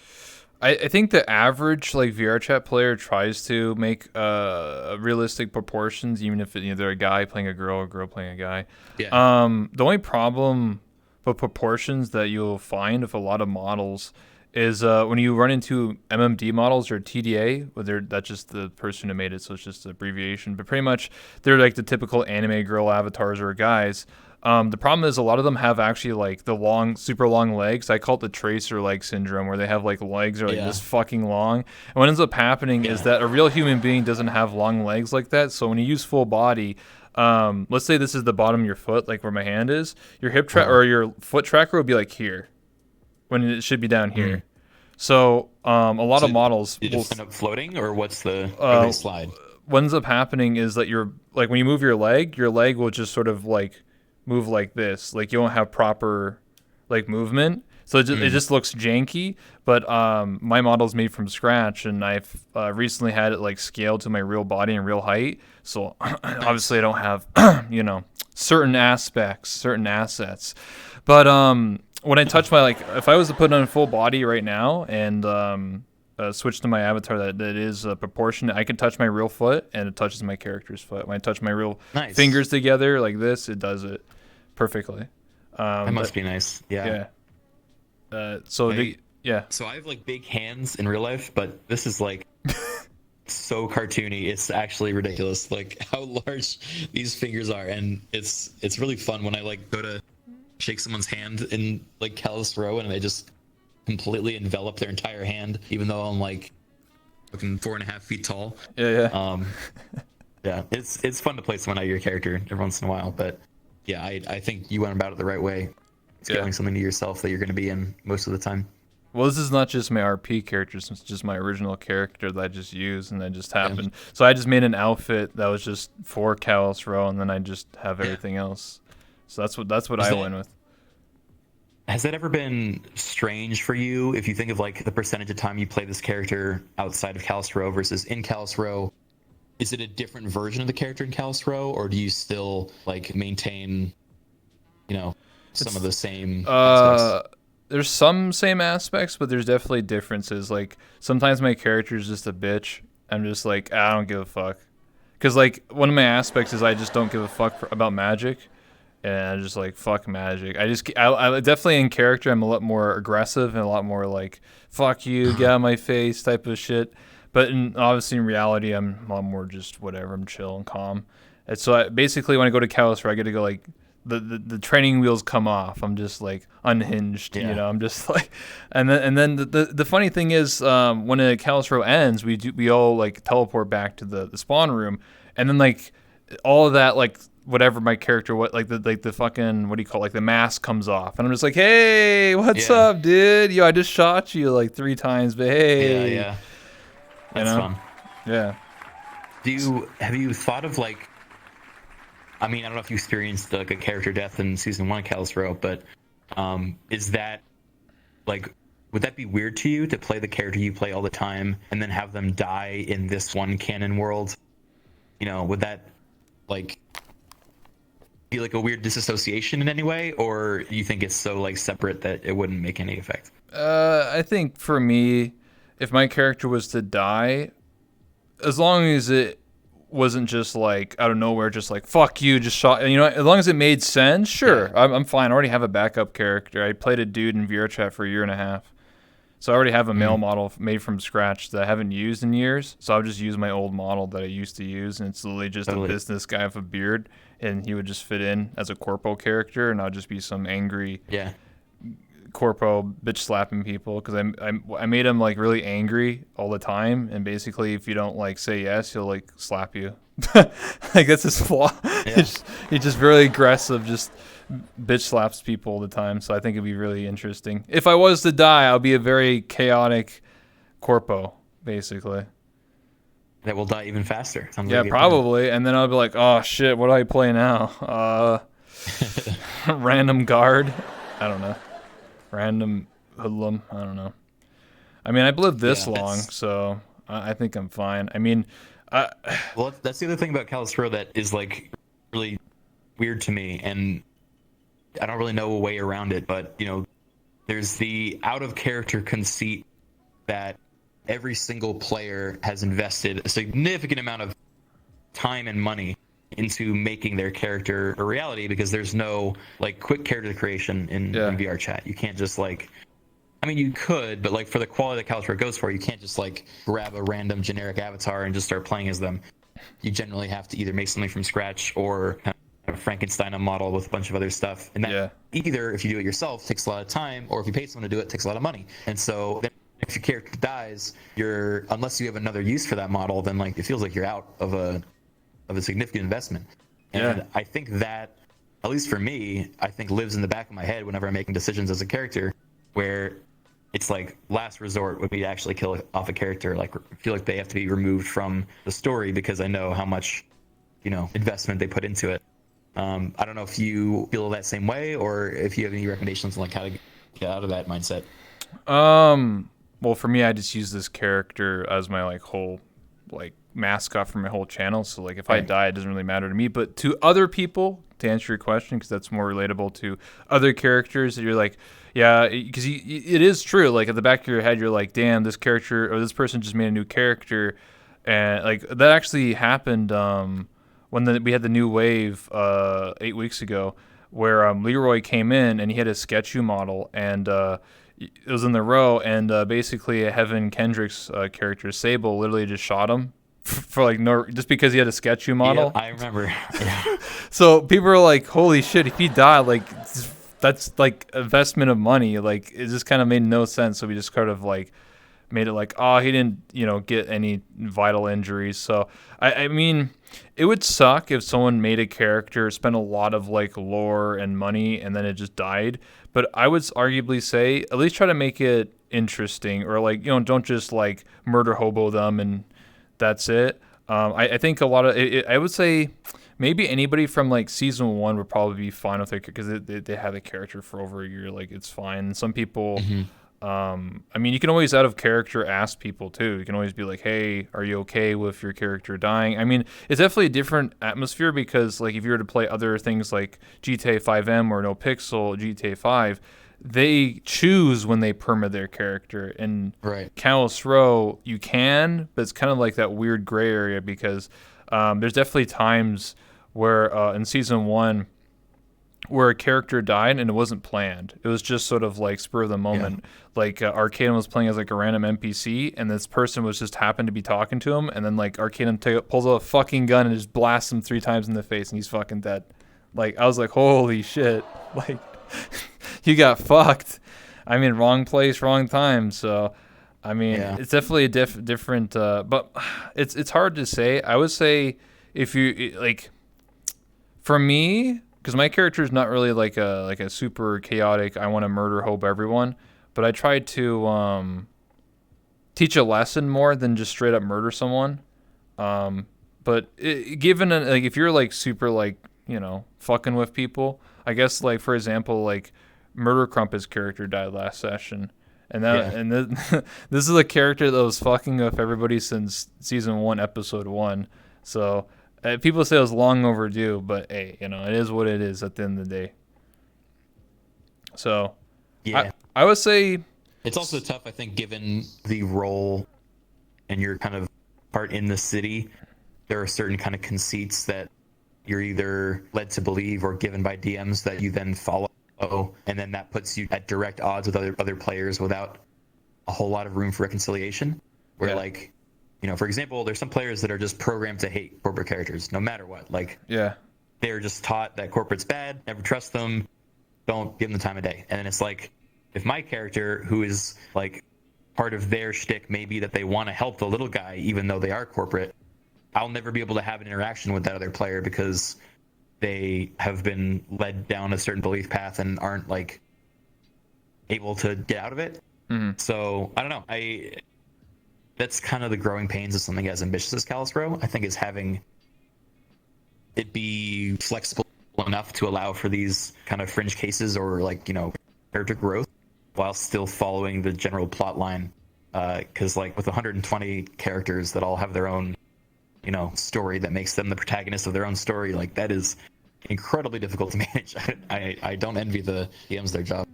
I think the average like VR chat player tries to make realistic proportions, even if they're a guy playing a girl or a girl playing a guy. Yeah. The only problem with proportions that you'll find with a lot of models is when you run into MMD models or TDA, that's just the person who made it, so it's just an abbreviation. But pretty much they're like the typical anime girl avatars or guys. The problem is a lot of them have actually like the long, super long legs. I call it the tracer leg syndrome, where they have like legs are like this fucking long. And what ends up happening is that a real human being doesn't have long legs like that. So when you use full body, let's say this is the bottom of your foot, like where my hand is, your hip track or your foot tracker would be like here, when it should be down here. So a lot of models you just end up floating, or what's the slide? What ends up happening is that like when you move your leg will just sort of like move like this, like you won't have proper like movement, so it just looks janky. But my model's made from scratch, and I've recently had it like scaled to my real body and real height, so obviously I don't have certain assets. But when I touch my, like, if I was to put on full body right now and switch to my avatar that is proportionate, I can touch my real foot and it touches my character's foot. When I touch my real fingers together like this, it does it perfectly. That must be nice. Yeah. So I have like big hands in real life, but this is like so cartoony. It's actually ridiculous, like how large these fingers are, and it's really fun when I like go to shake someone's hand in like Callous Row and they just completely envelop their entire hand, even though I'm like fucking 4.5 feet tall. Yeah. It's fun to play someone out of your character every once in a while, but yeah, I think you went about it the right way, scaling something to yourself that you're going to be in most of the time. Well, this is not just my RP character, it's just my original character that I just used, and that just happened. So I just made an outfit that was just for Callous Row, and then I just have everything else. So that's what I went with. Has that ever been strange for you, if you think of like the percentage of time you play this character outside of Callous Row versus in Callous Row? Is it a different version of the character in Callous Row, or do you still like maintain, some of the same aspects? There's some same aspects, but there's definitely differences. Like sometimes my character is just a bitch. I'm just like, I don't give a fuck, because like one of my aspects is I just don't give a fuck about magic. And I'm just like, fuck magic. I definitely in character, I'm a lot more aggressive and a lot more like, fuck you, get out of my face type of shit. But obviously in reality, I'm a lot more just whatever. I'm chill and calm. And so basically when I go to Callous Row, I get to go like, the training wheels come off. I'm just like unhinged, I'm just like, and then the funny thing is, when a Callous Row ends, we all like teleport back to the spawn room, and then like all of that like whatever my character the fucking, what do you call it, like the mask comes off, and I'm just like, hey, what's up, dude? Yo, I just shot you like 3 times, but hey, that's fun. Yeah. Have you thought of like, I mean, I don't know if you experienced like a character death in season 1 of Callous Row, but is that like, would that be weird to you to play the character you play all the time and then have them die in this one canon world? Would that like be like a weird disassociation in any way, or you think it's so like separate that it wouldn't make any effect? I think for me, if my character was to die, as long as it wasn't just like out of nowhere, just like fuck you, just shot, as long as it made sense, sure, I'm fine. I already have a backup character. I played a dude in VR chat for 1.5 years, so I already have a male model made from scratch that I haven't used in years. So I'll just use my old model that I used to use, and it's literally just a business guy with a beard, and he would just fit in as a corpo character, and I'll just be some angry corpo bitch slapping people, because I made him like really angry all the time, and basically if you don't like say yes, he'll like slap you. Like that's his flaw. He's just very aggressive, just bitch slaps people all the time. So I think it'd be really interesting. If I was to die, I'll be a very chaotic corpo, basically. That will die even faster. Sounds Yeah, like a good plan. probably. And then I'll be like, oh shit, what do I play now? Random guard. I don't know. Random hoodlum. I don't know. I mean, I've lived this Yeah, long, that's so I think I'm fine. I mean, I, well, that's the other thing about Kalos Row that is like really weird to me, and I don't really know a way around it. But there's the out of character conceit that every single player has invested a significant amount of time and money into making their character a reality, because there's no like quick character creation in VR chat. You can't just like, I mean, you could, but like for the quality that Calibur goes for, you can't just like grab a random generic avatar and just start playing as them. You generally have to either make something from scratch or kind of Frankenstein a model with a bunch of other stuff. And that either, if you do it yourself, takes a lot of time, or if you pay someone to do it, takes a lot of money. And so then if your character dies, unless you have another use for that model, then like it feels like you're out of a significant investment. And I think that, at least for me, I think lives in the back of my head whenever I'm making decisions as a character, where it's like last resort would be to actually kill off a character. Like, feel like they have to be removed from the story because I know how much, investment they put into it. I don't know if you feel that same way, or if you have any recommendations on like how to get out of that mindset. Well, for me, I just use this character as my like whole like mascot for my whole channel. So like if I die, it doesn't really matter to me. But to other people, to answer your question, because that's more relatable to other characters, that you're like, yeah, because it is true. Like at the back of your head, you're like, damn, this character or this person just made a new character, and like that actually happened when we had the new wave 8 weeks ago, where Leroy came in and he had a sketchy model, and it was in the row, and basically Heaven Kendrick's character Sable literally just shot him for like just because he had a sketchy model. Yeah, I remember. Yeah. So people are like, holy shit, if he died, like that's like investment of money. Like it just kind of made no sense. So we just kind of like made it like, oh, he didn't, get any vital injuries. So I mean, it would suck if someone made a character, spent a lot of like lore and money, and then it just died. But I would arguably say at least try to make it interesting, or like, don't just like murder hobo them and that's it. I think a lot of I would say maybe anybody from like season 1 would probably be fine with it, because they had a character for over a year. Like it's fine. Some people, I mean, you can always out of character ask people too. You can always be like, hey, are you okay with your character dying? I mean, it's definitely a different atmosphere, because like if you were to play other things like GTA 5M or No Pixel GTA 5, they choose when they perma their character. And Kalos Row, you can, but it's kind of like that weird gray area, because there's definitely times where in season 1 where a character died and it wasn't planned. It was just sort of like spur of the moment. Like Arcanum was playing as like a random NPC, and this person was just happened to be talking to him, and then like Arcanum pulls out a fucking gun and just blasts him 3 times in the face, and he's fucking dead. Like I was like, holy shit, like you got fucked. I mean, wrong place, wrong time. So I mean, it's definitely a different but it's hard to say. I would say if you like, for me, because my character is not really like a super chaotic, I want to murder hope everyone, but I try to teach a lesson more than just straight up murder someone. But like if you're like super like fucking with people, I guess like for example like Murder Crumpet's character died last session, and this is a character that was fucking with everybody since season 1, episode 1. So. People say it was long overdue, but hey, it is what it is at the end of the day. So, I would say it's also tough, I think, given the role and your kind of part in the city. There are certain kind of conceits that you're either led to believe or given by DMs that you then follow, and then that puts you at direct odds with other players without a whole lot of room for reconciliation. Where like. For example, there's some players that are just programmed to hate corporate characters, no matter what. Like, they're just taught that corporate's bad, never trust them, don't give them the time of day. And then it's like, if my character, who is like part of their shtick, maybe that they want to help the little guy, even though they are corporate, I'll never be able to have an interaction with that other player because they have been led down a certain belief path and aren't like able to get out of it. So I don't know. that's kind of the growing pains of something as ambitious as Calistro. I think is having it be flexible enough to allow for these kind of fringe cases or like, you know, character growth while still following the general plot line. Because like with 120 characters that all have their own, you know, story that makes them the protagonist of their own story, like that is incredibly difficult to manage. I don't envy the DMs their job.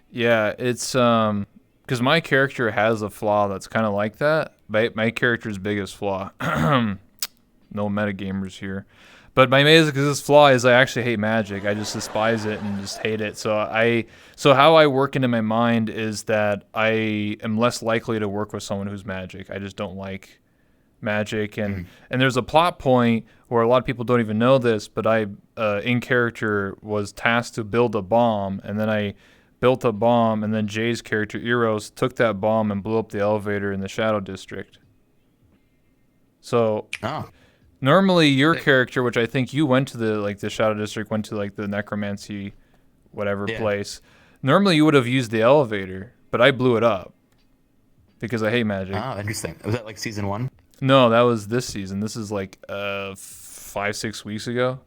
Yeah, it's because my character has a flaw that's kind of like that. My character's biggest flaw. No metagamers here. But my biggest flaw is I actually hate magic. I just despise it and just hate it. So how I work into my mind is that I am less likely to work with someone who's magic. I just don't like magic, and there's a plot point where a lot of people don't even know this, but I in character was tasked to build a bomb, and then I built a bomb, and then Jay's character Eros took that bomb and blew up the elevator in the Shadow District. So normally your character, which I think you went to the Shadow District, went to like the necromancy whatever place. Normally you would have used the elevator, but I blew it up because I hate magic. Oh, interesting. Was that like season 1? No, that was this season. This is like 5-6 weeks ago,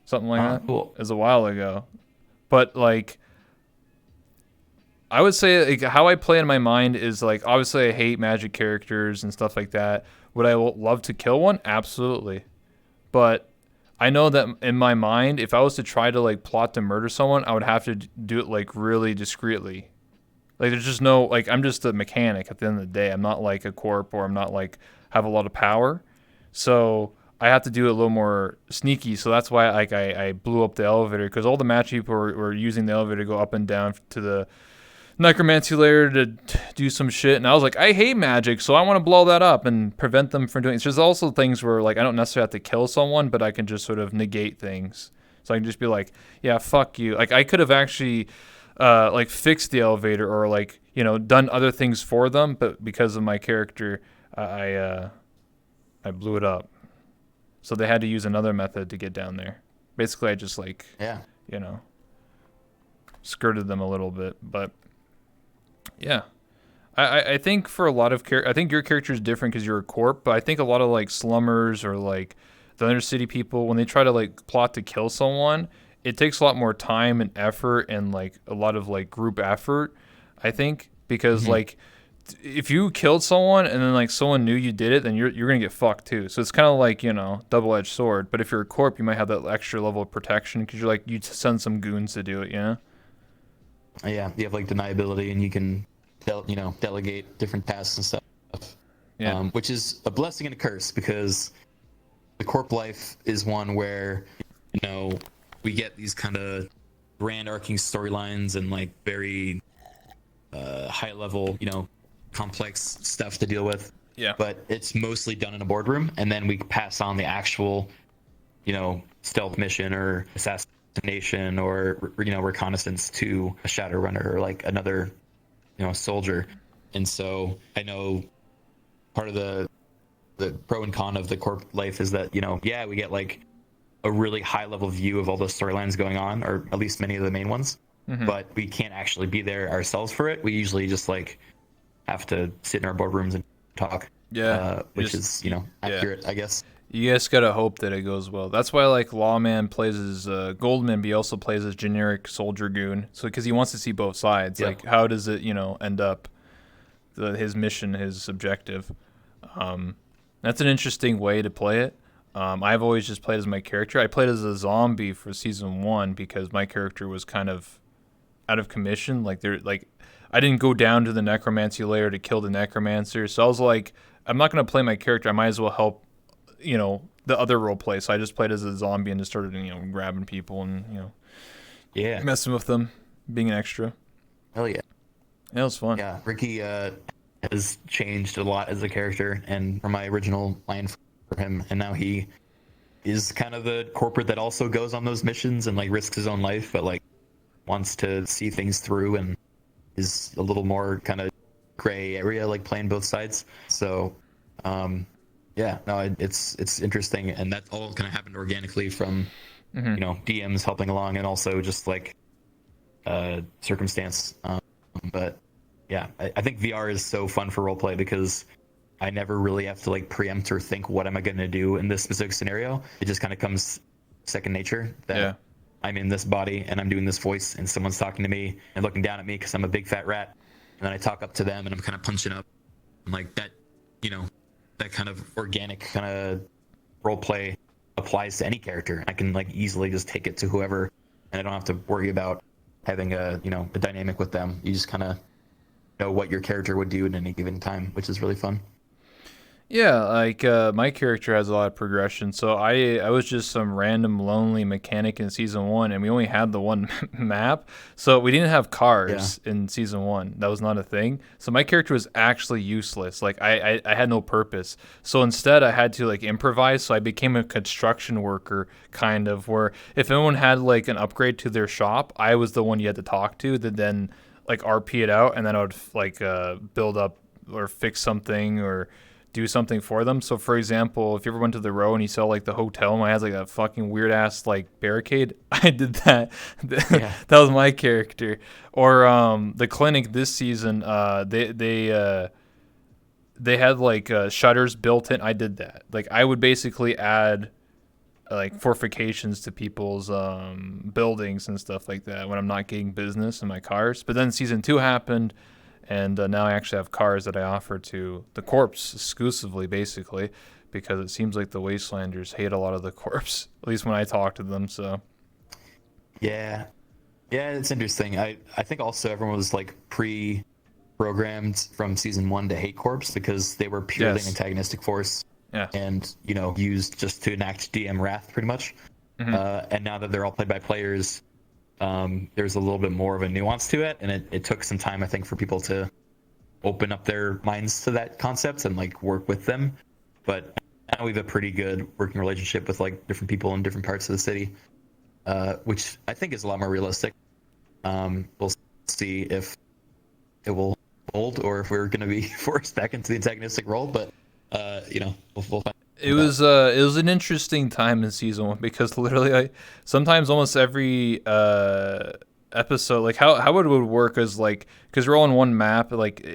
something like that. Cool. It was a while ago, but like I would say like, how I play in my mind is like obviously I hate magic characters and stuff like that. Would I love to kill one? Absolutely, but I know that in my mind, if I was to try to like plot to murder someone, I would have to do it like really discreetly. Like there's just no, like I'm just a mechanic at the end of the day. I'm not like a corp, or I'm not like have a lot of power. So I have to do it a little more sneaky. So that's why like I blew up the elevator, because all the match people were using the elevator to go up and down to the necromancy layer to do some shit. And I was like, I hate magic, so I want to blow that up and prevent them from doing it. There's also things where like I don't necessarily have to kill someone, but I can just sort of negate things. So I can just be like, yeah, fuck you. Like I could have actually like fixed the elevator or like, you know, done other things for them, but because of my character, I blew it up. So they had to use another method to get down there. Basically, I just like, you know, skirted them a little bit. But yeah, I think for a lot of I think your character is different because you're a corp, but I think a lot of like slummers or like the Under City people, when they try to like plot to kill someone, it takes a lot more time and effort and like a lot of like group effort, I think, because like if you killed someone and then like someone knew you did it, then you're gonna get fucked too. So it's kind of like, you know, double-edged sword. But if you're a corp, you might have that extra level of protection because you're like, you send some goons to do it, you know? Yeah, you have like deniability, and you can delegate different tasks and stuff. Yeah. Which is a blessing and a curse, because the corp life is one where, you know, we get these kind of grand arcing storylines and like very high level, you know, complex stuff to deal with. Yeah. But it's mostly done in a boardroom, and then we pass on the actual, you know, stealth mission or assassination or, you know, reconnaissance to a Shadowrunner or like another, you know, soldier. And so I know part of the pro and con of the corp life is that, you know, yeah, we get like a really high level view of all the storylines going on, or at least many of the main ones, but we can't actually be there ourselves for it. We usually just like have to sit in our boardrooms and talk. Which is, you know, accurate, I guess. You guys gotta hope that it goes well. That's why like Lawman plays as Goldman, but he also plays as generic soldier goon. So because he wants to see both sides. Like how does it, you know, end up his mission, his objective. That's an interesting way to play it. I've always just played as my character. I played as a zombie for season 1 because my character was kind of out of commission. Like I didn't go down to the necromancy layer to kill the necromancer. So I was like, I'm not gonna play my character. I might as well help, you know, the other role play. So I just played as a zombie and just started, you know, grabbing people and, you know, messing with them, being an extra. Hell yeah. It was fun. Yeah, Ricky has changed a lot as a character, and from my original line for him, and now he is kind of the corporate that also goes on those missions and like risks his own life, but like wants to see things through and is a little more kind of gray area, like playing both sides. So yeah, no, it's interesting, and that all kind of happened organically from you know, DMs helping along, and also just like circumstance. But yeah, I think VR is so fun for roleplay because I never really have to like preempt or think what am I going to do in this specific scenario. It just kind of comes second nature that Yeah. I'm in this body and I'm doing this voice and someone's talking to me and looking down at me because I'm a big fat rat. And then I talk up to them and I'm kind of punching up. And like that, that kind of organic kind of role play applies to any character. I can like easily just take it to whoever and I don't have to worry about having a dynamic with them. You just kind of know what your character would do at any given time, which is really fun. Yeah, like my character has a lot of progression. So I was just some random lonely mechanic in season 1, and we only had the one map. So we didn't have cars in season 1. That was not a thing. So my character was actually useless. Like I had no purpose. So instead I had to like improvise. So I became a construction worker, kind of, where if anyone had like an upgrade to their shop, I was the one you had to talk to that then like RP it out, and then I would like build up or fix something or do something for them. So for example, if you ever went to the row and you saw like the hotel and it has like a fucking weird ass like barricade, I did that. Yeah. That was my character. Or the clinic this season, they had like shutters built in. I did that. Like I would basically add like fortifications to people's buildings and stuff like that when I'm not getting business in my cars. But then season 2 happened, and now I actually have cars that I offer to the corpse exclusively, basically, because it seems like the Wastelanders hate a lot of the corpse, at least when I talk to them. So Yeah, it's interesting. I think also everyone was like pre-programmed from season 1 to hate corpse because they were purely an antagonistic force. Yeah. And used just to enact DM wrath pretty much. And now that they're all played by players, there's a little bit more of a nuance to it, and it took some time, I think, for people to open up their minds to that concept and like work with them. But now we have a pretty good working relationship with like different people in different parts of the city, which I think is a lot more realistic. We'll see if it will hold or if we're going to be forced back into the antagonistic role, but we'll find. it was an interesting time in season 1 because literally I sometimes almost every episode, like how it would work is like, because we're all on one map, like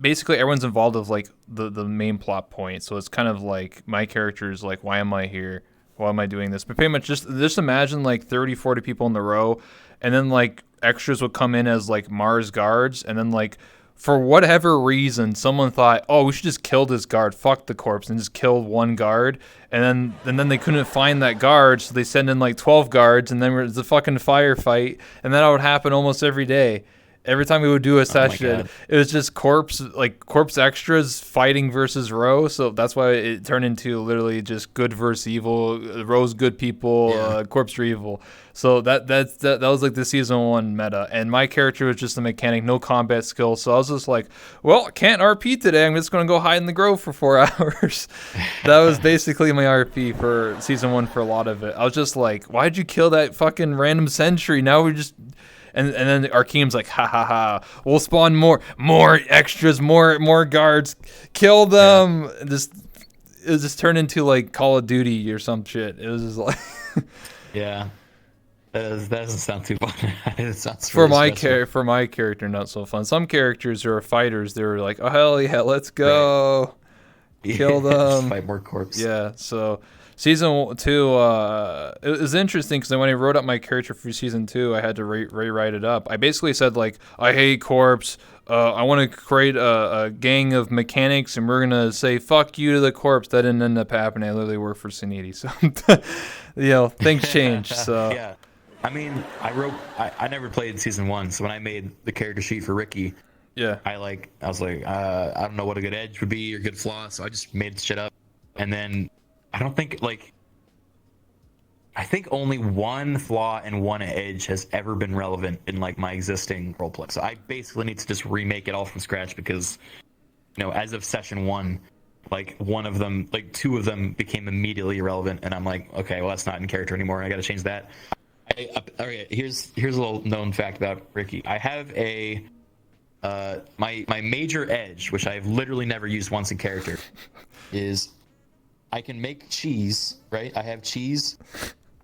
basically everyone's involved of like the main plot point. So it's kind of like my character is like, why am I here? Why am I doing this? But pretty much just imagine like 30-40 people in the row, and then like extras would come in as like Mars guards, and then like for whatever reason, someone thought, oh, we should just kill this guard, fuck the corpse, and just kill one guard. And then they couldn't find that guard, so they send in like 12 guards, and then it's a fucking firefight. And that would happen almost every day. Every time we would do a session, it was just corpse extras fighting versus row. So that's why it turned into literally just good versus evil. Row's good people, corpse are evil. So that was like the season 1 meta. And my character was just a mechanic, no combat skills. So I was just like, well, can't RP today. I'm just going to go hide in the grove for 4 hours. That was basically my RP for season 1 for a lot of it. I was just like, why'd you kill that fucking random sentry? Now we just... And then Arkeem's like, ha ha ha, we'll spawn more extras, more guards, kill them. Yeah. It just turned into like Call of Duty or some shit. It was just like, yeah, that doesn't sound too fun. It sounds for my character, not so fun. Some characters who are fighters, they were like, oh hell yeah, let's go, kill them, fight more corpse. Yeah, so. Season 2, it was interesting because when I wrote up my character for season 2, I had to rewrite it up. I basically said like, I hate corpse. I want to create a gang of mechanics, and we're gonna say fuck you to the corpse. That didn't end up happening. I literally work for Suniti, so things change. So yeah, I mean, I never played season 1, so when I made the character sheet for Ricky, I was like, I don't know what a good edge would be or good flaw, so I just made shit up, and then. I think only one flaw and one edge has ever been relevant in like my existing roleplay. So I basically need to just remake it all from scratch because, as of session 1, like one of them, like 2 of them became immediately irrelevant, and I'm like, okay, well that's not in character anymore. I got to change that. Okay, here's a little known fact about Ricky. I have my major edge, which I've literally never used once in character, is. I can make cheese, right? I have cheese,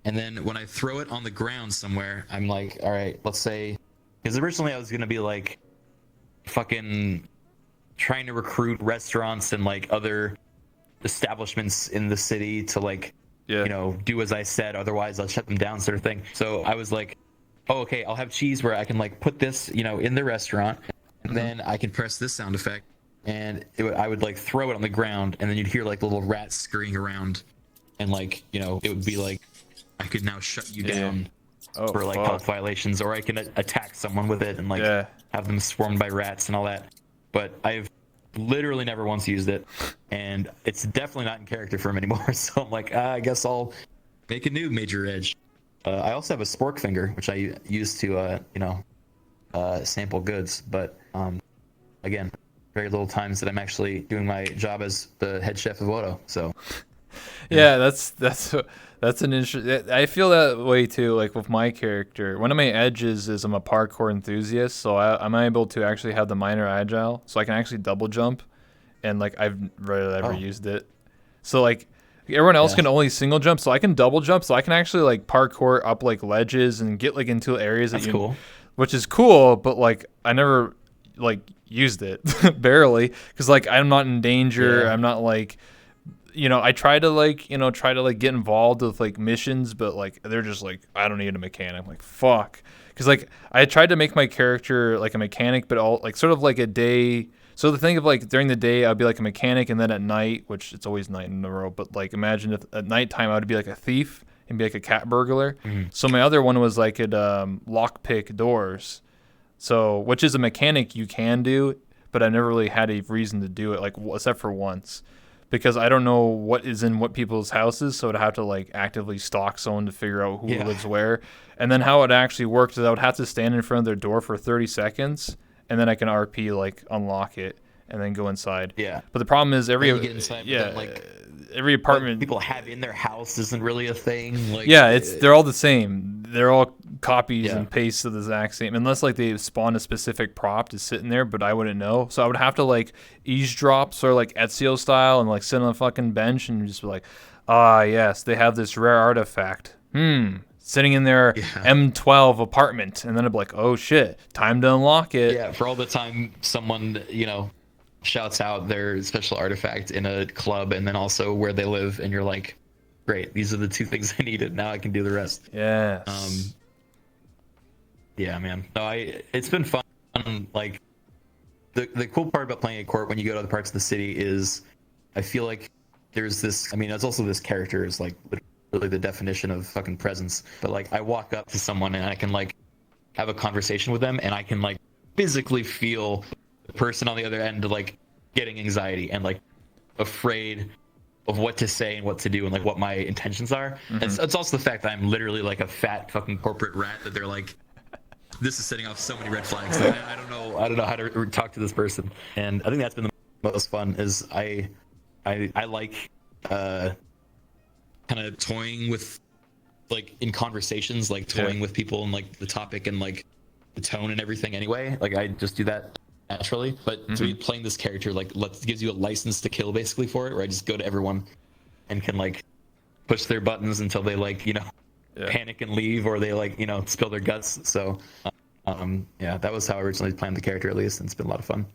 and then when I throw it on the ground somewhere, I'm like, all right, let's say, because originally I was going to be like, fucking trying to recruit restaurants and like other establishments in the city to like, you know, do as I said, otherwise I'll shut them down, sort of thing. So I was like, oh, okay, I'll have cheese where I can like put this, you know, in the restaurant, and then I can press this sound effect, and I would like throw it on the ground, and then you'd hear like little rats scurrying around, and like, you know, it would be like I could now shut you down for like health violations, or I can attack someone with it and like have them swarmed by rats and all that. But I've literally never once used it, and it's definitely not in character for him anymore. So I'm like, I guess I'll make a new major edge. I also have a spork finger, which I use to, you know, sample goods. But again, very little times that I'm actually doing my job as the head chef of Odo. So yeah, that's an interesting. I feel that way too. Like with my character, one of my edges is I'm a parkour enthusiast, so I'm able to actually have the minor agile, so I can actually double jump, and like I've rarely ever used it. So like everyone else can only single jump, so I can double jump, so I can actually like parkour up like ledges and get like into areas cool. Which is cool, but like I never like used it barely, because like I'm not in danger. I'm not like, you know, I try to like, you know, get involved with like missions, but like they're just like, I don't need a mechanic. I'm like, fuck. Because like I tried to make my character like a mechanic, but all like sort of like a day. So the thing of like during the day I'd be like a mechanic, and then at night, which it's always night in the world, but like imagine if at nighttime I would be like a thief and be like a cat burglar. So my other one was like lockpick doors. So which is a mechanic you can do, but I never really had a reason to do it, like except for once. Because I don't know what is in what people's houses, so I'd have to like actively stalk someone to figure out who lives where. And then how it actually worked is I would have to stand in front of their door for 30 seconds, and then I can RP like unlock it and then go inside. Yeah. But the problem is every every apartment people have in their house isn't really a thing. Like they're all the same. They're all copies and pastes of the exact same, unless like they spawn a specific prop to sit in there, but I wouldn't know. So I would have to like eavesdrop, sort of like Ezio style, and like sit on a fucking bench and just be like, yes, they have this rare artifact. Sitting in their M12 apartment, and then I'd be like, oh shit, time to unlock it. Yeah, for all the time someone, you know, shouts out their special artifact in a club, and then also where they live, and you're like, great, these are the two things I needed. Now I can do the rest. Yes. Yeah, man. No, it's been fun. Like the cool part about playing a corp when you go to other parts of the city is I feel like there's this, I mean, it's also this character is like literally the definition of fucking presence. But like I walk up to someone and I can like have a conversation with them, and I can like physically feel the person on the other end like getting anxiety and like afraid of what to say and what to do and like what my intentions are. It's also the fact that I'm literally like a fat fucking corporate rat that they're like, this is setting off so many red flags. Like, I don't know how to talk to this person. And I think that's been the most fun is I like kind of toying with like in conversations, like toying with people and like the topic and like the tone and everything anyway. Like I just do that naturally, but to be playing this character like gives you a license to kill basically for it, where I just go to everyone and can like push their buttons until they like, you know, panic and leave, or they like, you know, spill their guts. So that was how I originally planned the character, at least, and it's been a lot of fun.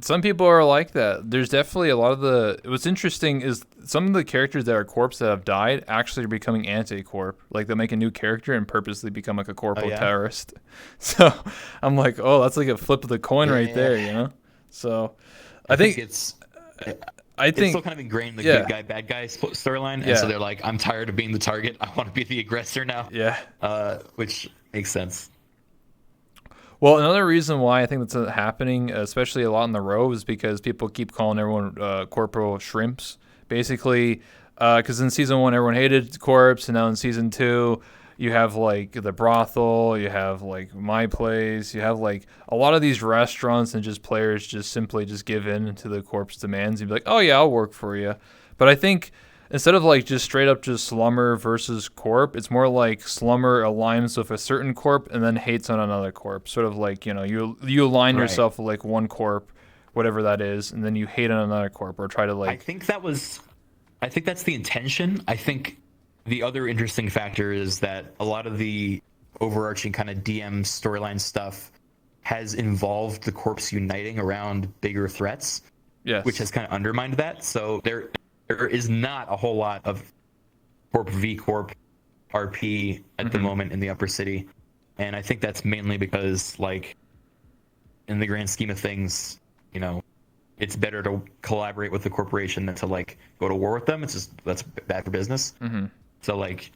Some people are like that. There's definitely a lot of what's interesting is some of the characters that are corpse that have died actually are becoming anti-corp. Like they'll make a new character and purposely become like a corpo terrorist. So I'm like, oh, that's like a flip of the coin right there, you know? So I think it's still kind of ingrained in the good guy, bad guy storyline. And so they're like, I'm tired of being the target. I want to be the aggressor now. Which makes sense. Well, another reason why I think that's happening, especially a lot in the row, is because people keep calling everyone corporal shrimps. Basically, because in season 1, everyone hated corpse, and now in season 2, you have like the brothel, you have like my place, you have like a lot of these restaurants, and just players just simply just give in to the corpse demands. You'd be like, oh yeah, I'll work for you. But I think instead of like just straight up just slumber versus corp, it's more like slumber aligns with a certain corp and then hates on another corp. Sort of like, you know, you align yourself with like one corp, whatever that is, and then you hate on another corp or try to like. I think that's the intention. I think the other interesting factor is that a lot of the overarching kind of DM storyline stuff has involved the corps uniting around bigger threats, Yes. which has kind of undermined that. So there is not a whole lot of Corp v Corp RP at the moment in the Upper City, and I think that's mainly because, like, in the grand scheme of things, you know, it's better to collaborate with the corporation than to like go to war with them. It's just that's bad for business. So like,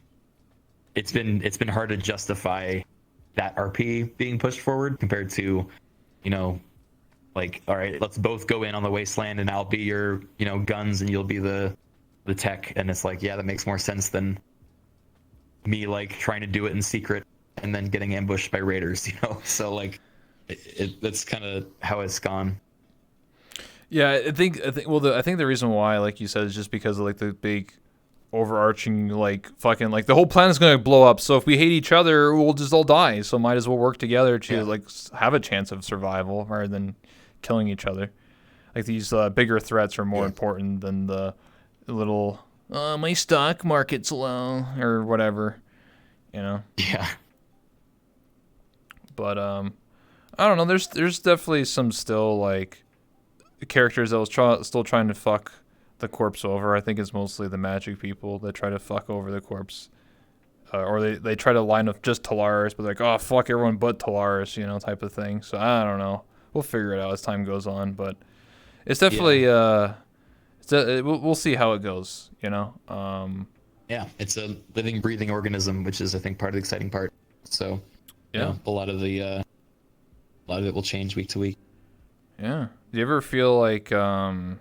it's been hard to justify that RP being pushed forward compared to, you know, like, all right, let's both go in on the wasteland and I'll be your, you know, guns and you'll be the tech. And it's like, yeah, that makes more sense than me like trying to do it in secret and then getting ambushed by raiders, you know. So like, that's kind of how it's gone. Yeah, I think I think the reason why, like you said, is just because of like the big overarching like fucking like the whole planet's gonna blow up. So if we hate each other, we'll just all die. So might as well work together to like have a chance of survival rather than killing each other. Like these bigger threats are more important than the little my stock market's low or whatever, you know. Yeah. But I don't know. There's definitely some still like characters that was still trying to fuck the corpse over. I think it's mostly the magic people that try to fuck over the corpse, or they try to line up just Talaris, but like, oh fuck everyone but Talaris, you know, type of thing. So I don't know. We'll figure it out as time goes on, but it's definitely we'll see how it goes, you know. Yeah, it's a living, breathing organism, which is I think part of the exciting part. So you know, a lot of it will change week to week. Yeah. Do you ever feel like you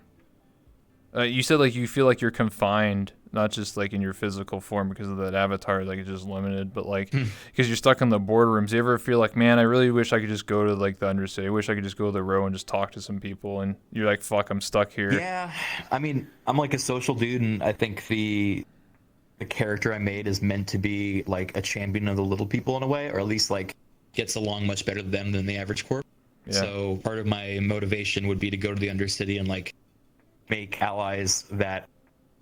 said like you feel like you're confined, not just like in your physical form because of that avatar, like it's just limited, but like because you're stuck in the boardrooms. Do you ever feel like, man, I really wish I could just go to like the Undercity. I wish I could just go to the row and just talk to some people, and you're like, fuck, I'm stuck here. Yeah, I mean, I'm like a social dude, and I think the character I made is meant to be like a champion of the little people in a way, or at least like gets along much better with them than the average corp. Yeah. So part of my motivation would be to go to the Undercity and like make allies that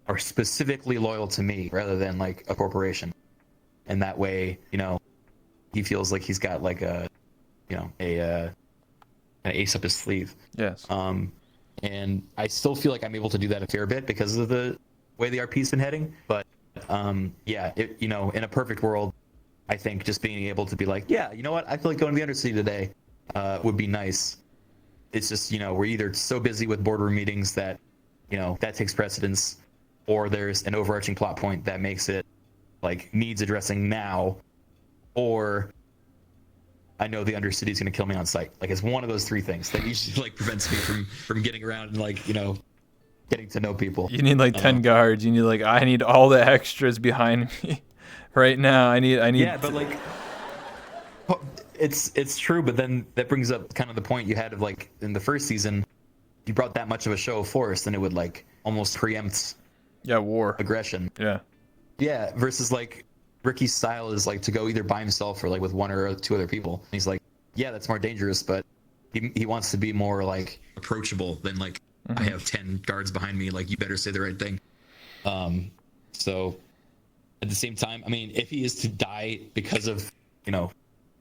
are specifically loyal to me rather than like a corporation. And that way, you know, he feels like he's got like a, you know, an ace up his sleeve. Yes. And I still feel like I'm able to do that a fair bit because of the way the RP's been heading. But yeah, you know, in a perfect world, I think just being able to be like, yeah, you know what, I feel like going to the Undercity today would be nice. It's just, you know, we're either so busy with boardroom meetings that, you know, that takes precedence, or there's an overarching plot point that makes it like needs addressing now, or I know the Undercity is going to kill me on sight. Like it's one of those three things that usually like prevents me from getting around and like, you know, getting to know people. You need like 10 guards. You need like, I need all the extras behind me right now. I need. Yeah, but like, it's true. But then that brings up kind of the point you had of like in the first season, you brought that much of a show of force, and it would like almost preempt war aggression. Yeah. Versus like Ricky's style is like to go either by himself or like with one or two other people. And he's like, yeah, that's more dangerous, but he wants to be more like approachable than like I have 10 guards behind me. Like you better say the right thing. So at the same time, I mean, if he is to die because of, you know,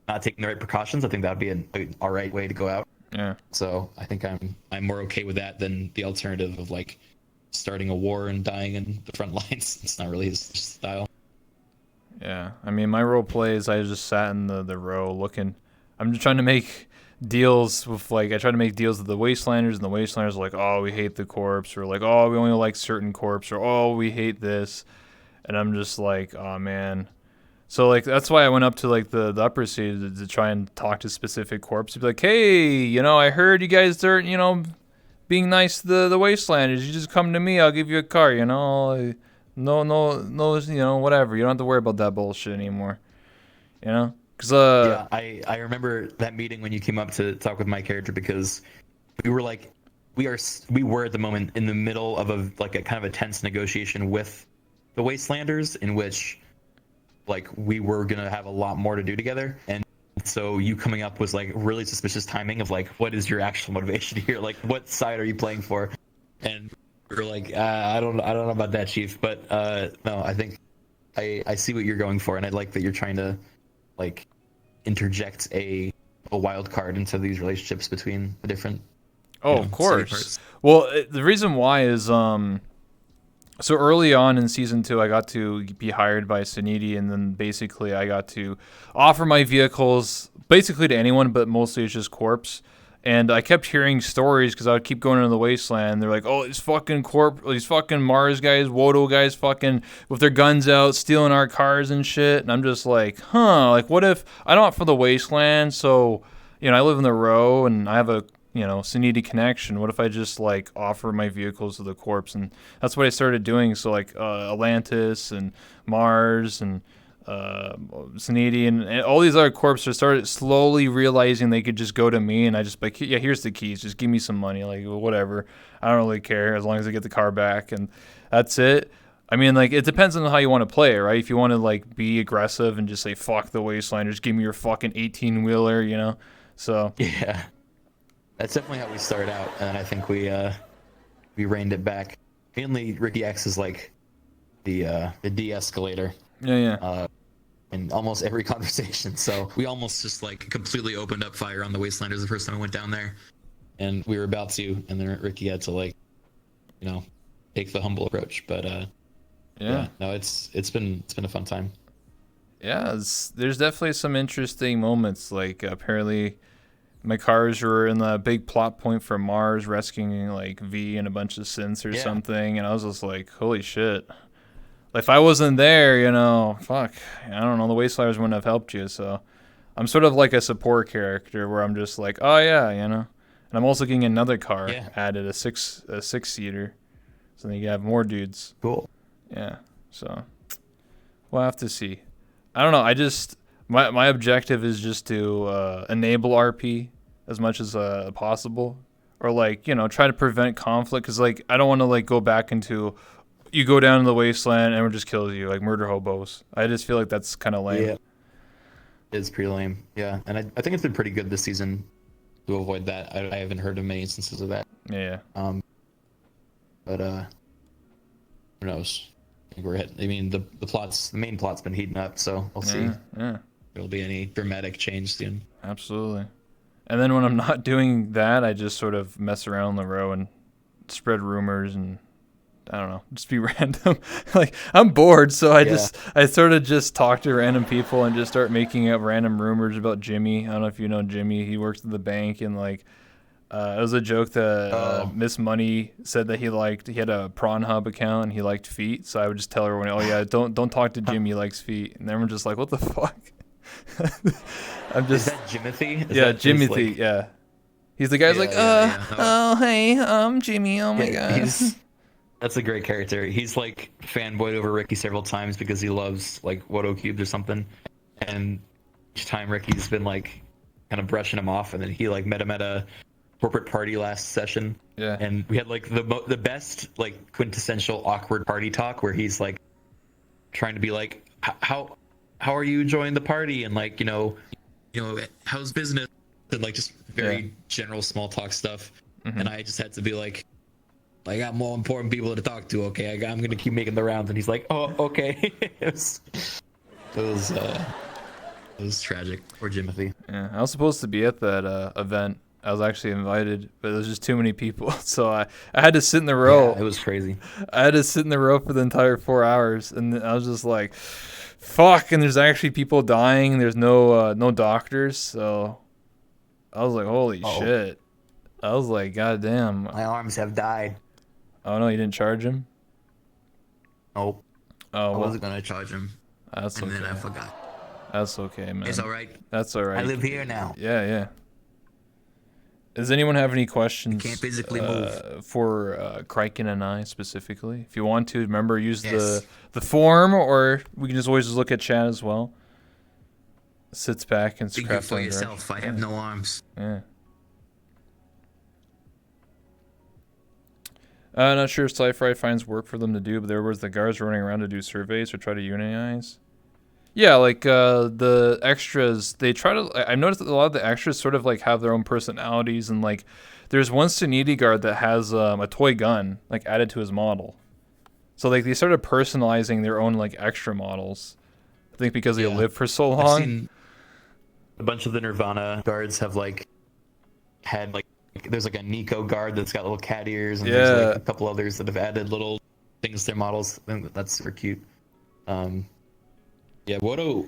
not taking the right precautions, I think that would be an all right way to go out. Yeah. So I think I'm more okay with that than the alternative of like starting a war and dying in the front lines. It's not really his style. Yeah. I mean, my role play is I just sat in the row looking. I'm just trying to make deals with like I try to make deals with the Wastelanders, and the Wastelanders are like, oh, we hate the corpse, or like, oh, we only like certain corpse, or oh, we hate this, and I'm just like, oh man. So like that's why I went up to like the upper city to try and talk to specific corps to be like, hey, you know, I heard you guys are, you know, being nice to the Wastelanders. You just come to me, I'll give you a car, you know. No, you know, whatever. You don't have to worry about that bullshit anymore, you know. Cause yeah, I remember that meeting when you came up to talk with my character, because we were like, we were at the moment in the middle of a kind of a tense negotiation with the Wastelanders, in which like we were gonna have a lot more to do together, and so you coming up was like really suspicious timing of like, what is your actual motivation here? Like, what side are you playing for? And we're like, I don't know about that, Chief, but no, I think I see what you're going for, and I like that you're trying to like interject a a wild card into these relationships between the different. Oh, of course. Well, the reason why is so early on in season 2, I got to be hired by Suniti, and then basically I got to offer my vehicles basically to anyone, but mostly it's just corpse. And I kept hearing stories because I would keep going into the wasteland. They're like, "Oh, these fucking Mars guys, Wodo guys, fucking with their guns out, stealing our cars and shit." And I'm just like, "Huh? Like, what if I don't for the wasteland? So, I live in the row and I have a Suniti connection. What if I just like offer my vehicles to the corpse?" And that's what I started doing. So like Atlantis and Mars and Suniti and all these other corps started slowly realizing they could just go to me, and I just like, yeah, here's the keys, just give me some money, like whatever, I don't really care as long as I get the car back, and that's it. I mean, like, it depends on how you want to play it, right? If you want to like be aggressive and just say fuck the wasteland, just give me your fucking 18-wheeler, so yeah, that's definitely how we started out, and I think we reined it back. Mainly Ricky X is like the de-escalator. Yeah. In almost every conversation. So we almost just like completely opened up fire on the Wastelanders the first time I went down there, and we were about to, and then Ricky had to like, take the humble approach. But no, it's been a fun time. Yeah, there's definitely some interesting moments. Like apparently, my cars were in the big plot point for Mars, rescuing like V and a bunch of synths or something, and I was just like, holy shit. If I wasn't there, fuck, I don't know, the Wastelanders wouldn't have helped you. So I'm sort of like a support character where I'm just like, oh yeah, and I'm also getting another car added, a six-seater, so then you have more dudes. Cool. Yeah, so we'll have to see. I don't know. I just my objective is just to enable RP as much as possible, or like try to prevent conflict, because like I don't want to like go back into. You go down to the wasteland and everyone just kills you, like murder hobos. I just feel like that's kind of lame. Yeah, it's pretty lame. Yeah, and I think it's been pretty good this season to avoid that. I haven't heard of many instances of that. Yeah. But who knows? I think we're hitting. I mean, the main plot's been heating up, so we'll see. Yeah. If there'll be any dramatic change soon. Absolutely. And then when I'm not doing that, I just sort of mess around in the row and spread rumors and. I don't know, just be random. Like, I'm bored, so I sort of just talk to random people and just start making up random rumors about Jimmy. I don't know if you know Jimmy. He works at the bank, and like, it was a joke that Miss Money said that he had a Prawn Hub account and he liked feet. So I would just tell everyone, oh yeah, don't talk to Jimmy, he likes feet. And everyone's just like, what the fuck? Is that Jimothy? Jimothy. Like... Yeah. He's the guy's oh hey, I'm Jimmy. Oh my god. That's a great character. He's like fanboyed over Ricky several times because he loves like Wodo cubes or something, and each time Ricky's been like kind of brushing him off, and then he like met him at a corporate party last session. Yeah. And we had like the best like quintessential awkward party talk where he's like trying to be like, how are you enjoying the party, and like how's business, and like just very general small talk stuff. Mm-hmm. And I just had to be like. I got more important people to talk to. Okay, I'm gonna keep making the rounds, and he's like, "Oh, okay." it was tragic. Poor Jimothy. Yeah, I was supposed to be at that event. I was actually invited, but there was just too many people, so I had to sit in the row. Yeah, it was crazy. I had to sit in the row for the entire 4 hours, and I was just like, "Fuck!" And there's actually people dying. There's no doctors, so I was like, "Holy shit!" I was like, "God damn!" My arms have died. Oh no, you didn't charge him? Nope. Oh, I wasn't gonna charge him. That's okay. And then I forgot. That's okay, man. It's alright. That's alright. I live here now. Yeah. Does anyone have any questions? I can't physically move. For Criken and I specifically? If you want to, remember, use the form, or we can just always look at chat as well. Sits back and Figure for yourself. I have no arms. Yeah. Not sure if Sci-Fi finds work for them to do, but there was the guards running around to do surveys or try to unionize. Yeah, like the extras, they try to. I've noticed that a lot of the extras sort of like have their own personalities, and like there's one Suniti guard that has a toy gun like added to his model. So like they started personalizing their own like extra models. I think because they lived for so long. a bunch of the Nirvana guards have like had like there's like a Nico guard that's got little cat ears, and there's like a couple others that have added little things to their models. I think that's super cute. Yeah, Wodo.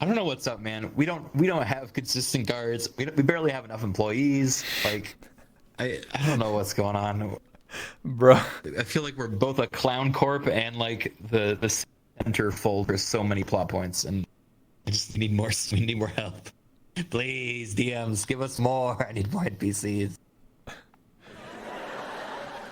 I don't know what's up, man. We don't have consistent guards. We barely have enough employees. Like, I don't know what's going on, bro. I feel like we're both a clown corp and like the centerfold for so many plot points, and I just need more. We need more help. Please, DMs, give us more. I need more NPCs.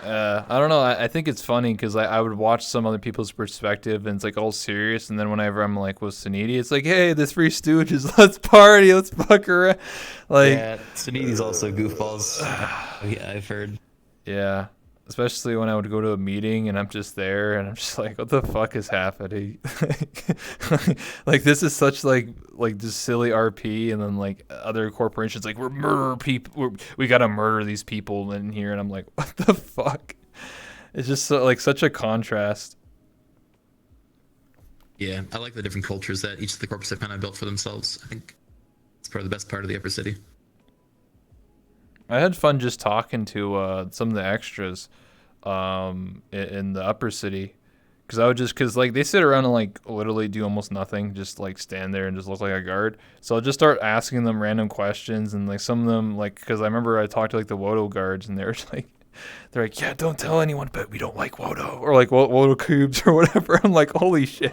I don't know. I think it's funny because I would watch some other people's perspective and it's like all serious, and then whenever I'm like with Suniti, it's like, hey, this Three Stooges, let's party, let's fuck around. Like, yeah, Suniti's also goofballs. Yeah, I've heard. Yeah, especially when I would go to a meeting and I'm just there and I'm just like, what the fuck is happening? Like this is such like just silly RP, and then like other corporations like, we're murder people, we gotta murder these people in here, and I'm like, what the fuck? It's just so, like such a contrast. Yeah, I like the different cultures that each of the corps have kind of built for themselves. I think it's probably the best part of the Upper City. I had fun just talking to some of the extras in the Upper City, because like they sit around and like literally do almost nothing, just like stand there and just look like a guard. So I'll just start asking them random questions, and like some of them, like, because I remember I talked to like the Wodo guards, and they're like, yeah, don't tell anyone, but we don't like Wodo, or like Wodo cubes or whatever. I'm like, holy shit.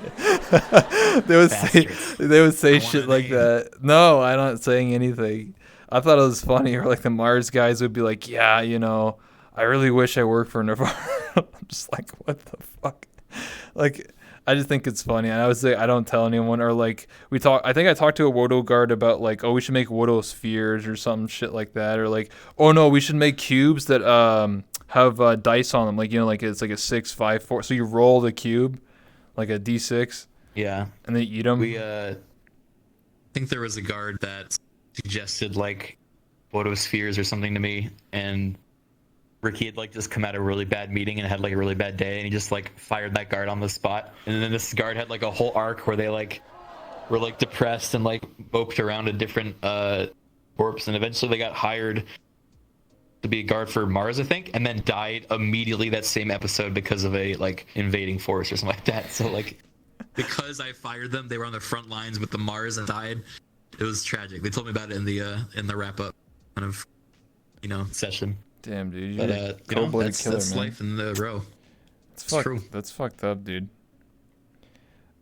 they would say shit like that. No, I'm not saying anything. I thought it was funny. Or like the Mars guys would be like, yeah, you know, I really wish I worked for Nirvana. I'm just like, what the fuck? Like, I just think it's funny. And I would say I don't tell anyone. Or like I think I talked to a Wodo guard about like, oh, we should make Wodo spheres or some shit like that. Or like, oh no, we should make cubes that have dice on them. Like, you know, like it's like a 6, 5, 4. So you roll the cube, like a D6. Yeah. And they eat them. I think there was a guard that suggested like photospheres or something to me, and Ricky had like just come out of a really bad meeting and had like a really bad day, and he just like fired that guard on the spot. And then this guard had like a whole arc where they like were like depressed and like moped around a different corpse, and eventually they got hired to be a guard for Mars, I think, and then died immediately that same episode because of a like invading force or something like that. So like, because I fired them, they were on the front lines with the Mars and died. It was tragic. They told me about it in the wrap up kind of, you know, session. Damn, dude. But you know, that's man. life in the row. It's true. That's fucked up, dude.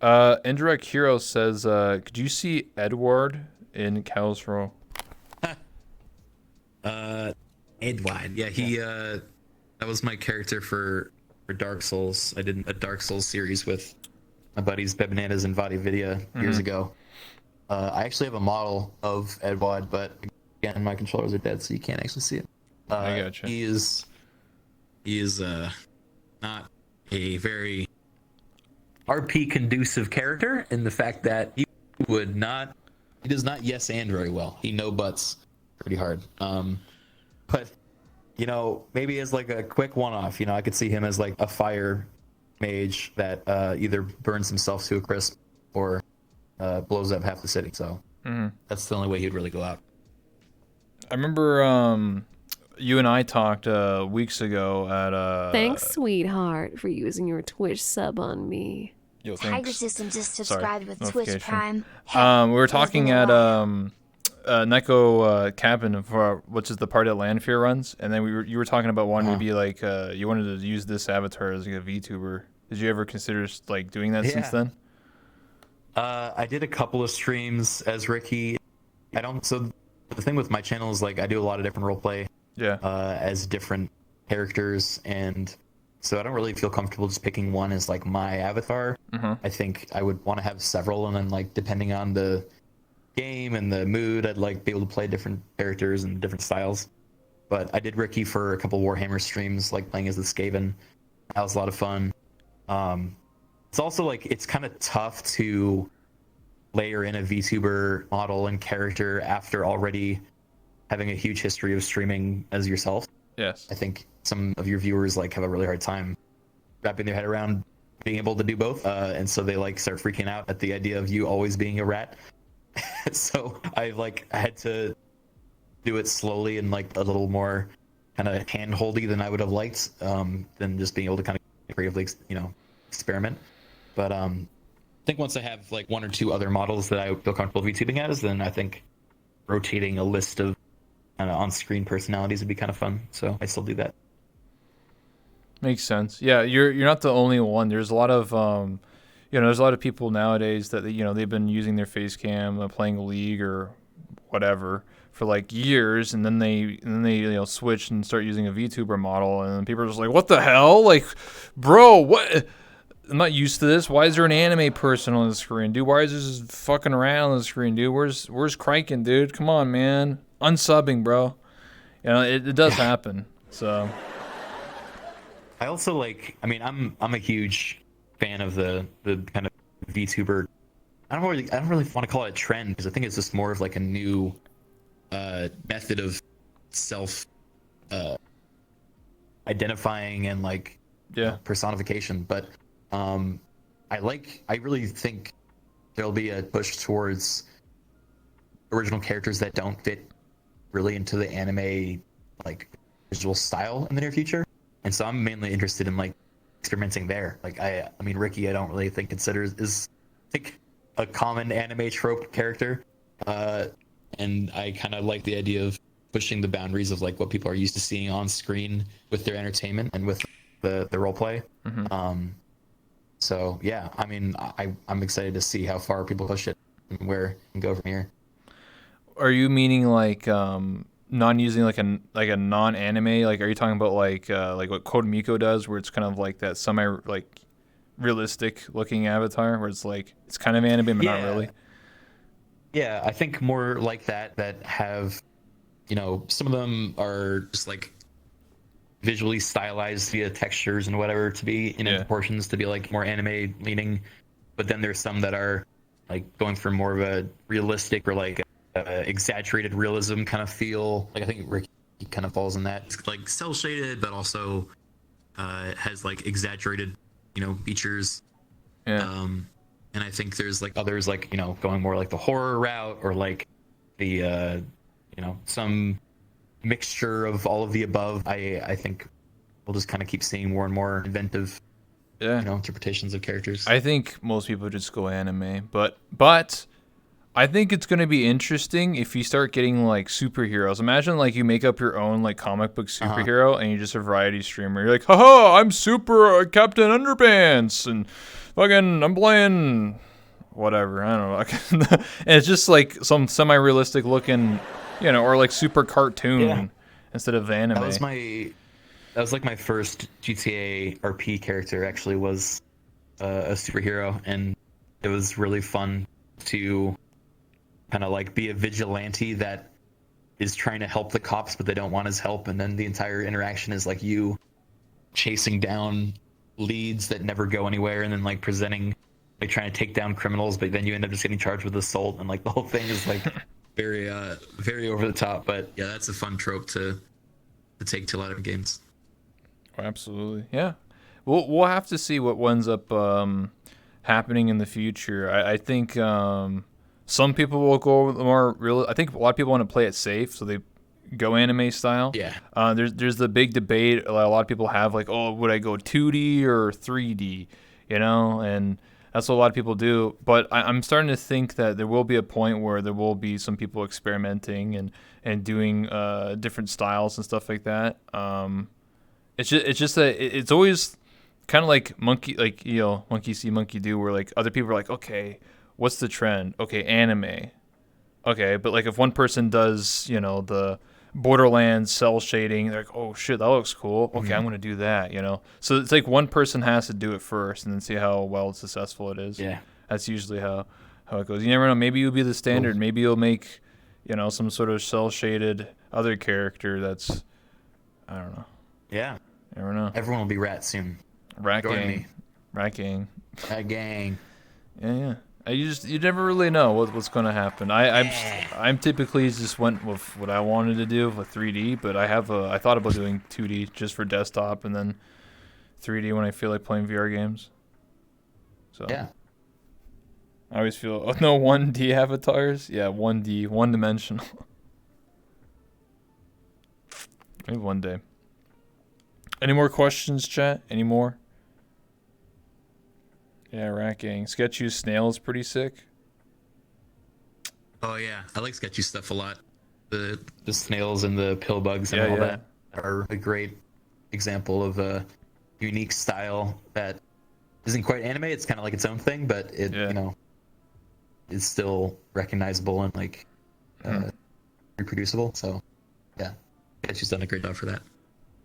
Indirect Hero says, could you see Edward in Cow's Row? Edward. Yeah, he that was my character for Dark Souls. I did a Dark Souls series with my buddies Bebananas and Vadi Vidya years ago. I actually have a model of Edward, but again, my controllers are dead, so you can't actually see it. I gotcha. He is not a very RP conducive character in the fact that he does not yes and very well. He no buts pretty hard. But you know, maybe as like a quick one-off, you know, I could see him as like a fire mage that either burns himself to a crisp or blows up half the city. So that's the only way he'd really go out. I remember you and I talked weeks ago at Thanks, sweetheart, for using your Twitch sub on me. Yo, Tiger thanks. System just subscribed with Twitch Notification. Prime. We were talking at Neko Cabin, for which is the part that Landfear runs, and then you were talking about wanting to be like you wanted to use this avatar as like a VTuber. Did you ever consider like doing that since then? I did a couple of streams as Ricky. So the thing with my channel is like I do a lot of different roleplay as different characters, and so I don't really feel comfortable just picking one as like my avatar. I think I would want to have several, and then like depending on the game and the mood, I'd like be able to play different characters and different styles. But I did Ricky for a couple Warhammer streams, like playing as the Skaven. That was a lot of fun. It's also like it's kind of tough to layer in a VTuber model and character after already having a huge history of streaming as yourself. Yes. I think some of your viewers like have a really hard time wrapping their head around being able to do both, and so they like start freaking out at the idea of you always being a rat. So I had to do it slowly and like a little more kind of hand-holdy than I would have liked, than just being able to kind of creatively, experiment. But I think once I have like one or two other models that I feel comfortable VTubing as, then I think rotating a list of kind of on-screen personalities would be kind of fun. So I still do that. Makes sense. Yeah, you're not the only one. There's a lot of there's a lot of people nowadays that they've been using their face cam, playing League or whatever for like years, and then they switch and start using a VTuber model, and then people are just like, what the hell? Like, bro, what? I'm not used to this. Why is there an anime person on the screen, dude? Why is this fucking rat on the screen, dude? Where's Criken, dude? Come on, man. Unsubbing, bro. It does happen. So I also I'm a huge fan of the kind of VTuber. I don't really want to call it a trend, because I think it's just more of like a new method of self identifying and personification. But I really think there'll be a push towards original characters that don't fit really into the anime like visual style in the near future. And so I'm mainly interested in like experimenting there. Like I mean Ricky, I don't really think is like a common anime trope character. And I kind of like the idea of pushing the boundaries of like what people are used to seeing on screen with their entertainment and with the role play. Mm-hmm. So yeah, I mean, I'm excited to see how far people push it and where it can go from here. Are you meaning like non-using like a non-anime? Like, are you talking about like what Code Miko does, where it's kind of like that semi like realistic looking avatar, where it's like it's kind of anime but not really? Yeah, I think more like that have, some of them are just like visually stylized via textures and whatever to be in proportions to be like more anime leaning, but then there's some that are like going for more of a realistic or like exaggerated realism kind of feel. Like I think Ricky kind of falls in that. It's like cell shaded, but also has like exaggerated, features. Yeah. And I think there's like others like going more like the horror route, or like the some mixture of all of the above. I think we'll just kind of keep seeing more and more inventive interpretations of characters. I think most people just go anime, but I think it's going to be interesting if you start getting like superheroes. Imagine like you make up your own like comic book superhero and you're just a variety streamer. You're like, haha, I'm super Captain Underpants and fucking I'm playing whatever. I don't know. And it's just like some semi-realistic looking, or like super cartoon instead of anime. That was like my first GTA RP character actually, was a superhero, and it was really fun to kind of like be a vigilante that is trying to help the cops, but they don't want his help. And then the entire interaction is like you chasing down leads that never go anywhere, and then like presenting, like trying to take down criminals, but then you end up just getting charged with assault, and like the whole thing is like very over the top. But yeah, that's a fun trope to take to a lot of games. Oh, absolutely, yeah. We'll have to see what ends up happening in the future. I think some people will go more real. I think a lot of people want to play it safe, so they go anime style. Yeah. There's the big debate a lot of people have, like, oh, would I go 2D or 3D? And that's what a lot of people do. But I'm starting to think that there will be a point where there will be some people experimenting and doing different styles and stuff like that. It's just that it's always kind of like monkey see, monkey do, where like other people are like, okay, what's the trend? Okay, anime. Okay, but like if one person does, the Borderlands cell shading, they're like, oh shit, that looks cool. Okay, I'm gonna do that. So it's like one person has to do it first, and then see how well successful it is. Yeah, that's usually how it goes. You never know. Maybe you'll be the standard. Cool. Maybe you'll make, some sort of cell shaded other character that's, I don't know. Yeah, you never know. Everyone will be rat soon. Rat Join gang. me. Rat gang. Rat gang. Yeah. You never really know what's going to happen. I'm typically just went with what I wanted to do with 3D, but I thought about doing 2D just for desktop, and then 3D when I feel like playing VR games. So yeah, I always feel, oh no, 1D avatars? Yeah, 1D, one dimensional. Maybe one day. Any more questions, chat? Any more? Yeah, Rat Gang. Sketchy Snail is pretty sick. Oh yeah, I like sketchy stuff a lot. The snails and the pill bugs and all that are a great example of a unique style that isn't quite anime. It's kind of like its own thing, but it is still recognizable and like reproducible. So yeah, she's done a great job for that.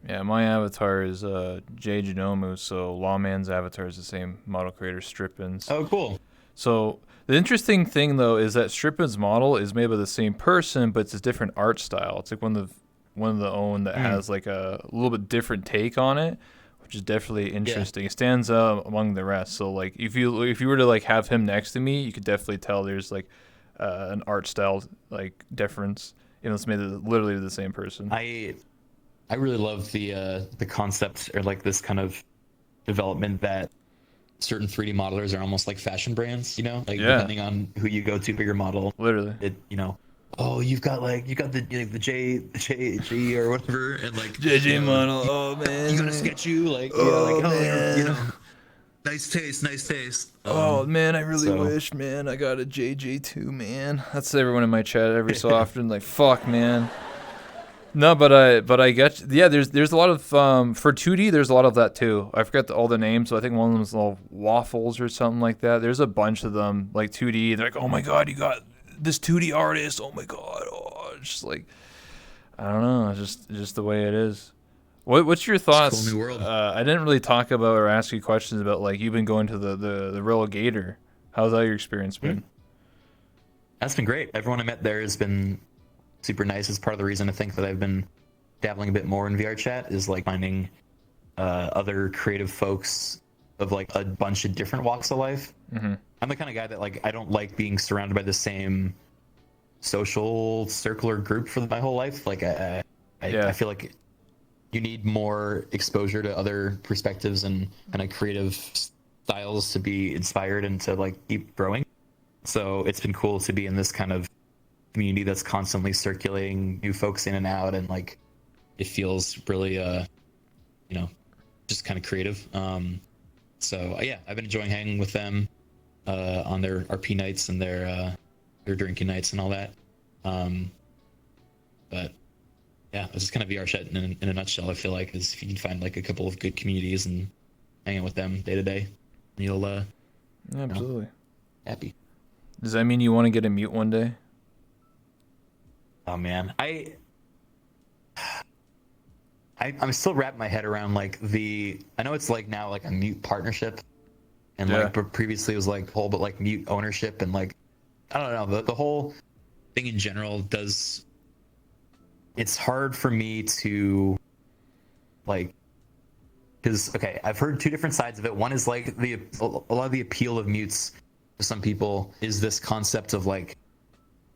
Yeah, my avatar is Jay Genomu, so Lawman's avatar is the same model creator, Strippin's. Oh, cool. So the interesting thing though is that Strippin's model is made by the same person, but it's a different art style. It's like one of the own that has like a little bit different take on it, which is definitely interesting. It stands out among the rest. So like if you were to like have him next to me, you could definitely tell there's like an art style like difference. You know, it's made literally the same person. I really love the concept or like this kind of development that certain 3D modelers are almost like fashion brands, you know, like depending on who you go to for your model. Literally, you know, oh, you got the J or whatever, and like JJ model. Oh man, you gotta sketch you like man. you know, nice taste. Oh man, I really wish, man, I got a JJ too, man. That's everyone in my chat every so often, like fuck, man. No, but I get, there's a lot of for 2D there's a lot of that too. I forget all the names, so I think one of them is all Waffles or something like that. There's a bunch of them like 2D. They're like, oh my god, you got this 2D artist. Oh my god, it's just like, I don't know, it's just the way it is. What's your thoughts? It's a cool new world. I didn't really talk about or ask you questions about like you've been going to the Real Gator. How's that your experience been? That's been great. Everyone I met there has been super nice. Is part of the reason I think that I've been dabbling a bit more in VR chat is like finding other creative folks of like a bunch of different walks of life. I'm the kind of guy that like I don't like being surrounded by the same social circle or group for my whole life. Like I feel like you need more exposure to other perspectives and kind of creative styles to be inspired and to like keep growing. So it's been cool to be in this kind of community that's constantly circulating new folks in and out, and like it feels really you know, just kind of creative. So yeah, I've been enjoying hanging with them on their RP nights and their drinking nights and all that. But yeah, this is kind of VR chat in a nutshell. I feel like is if you can find like a couple of good communities and hang out with them day to day, you'll Absolutely, you know, happy. Does that mean you want to get a mute one day? Oh man, I'm still wrapping my head around like I know it's like now like a mute partnership, and like but previously it was like whole but like mute ownership, and like I don't know, the whole thing in general it's hard for me to like, because okay, I've heard two different sides of it. One is like a lot of the appeal of mutes to some people is this concept of like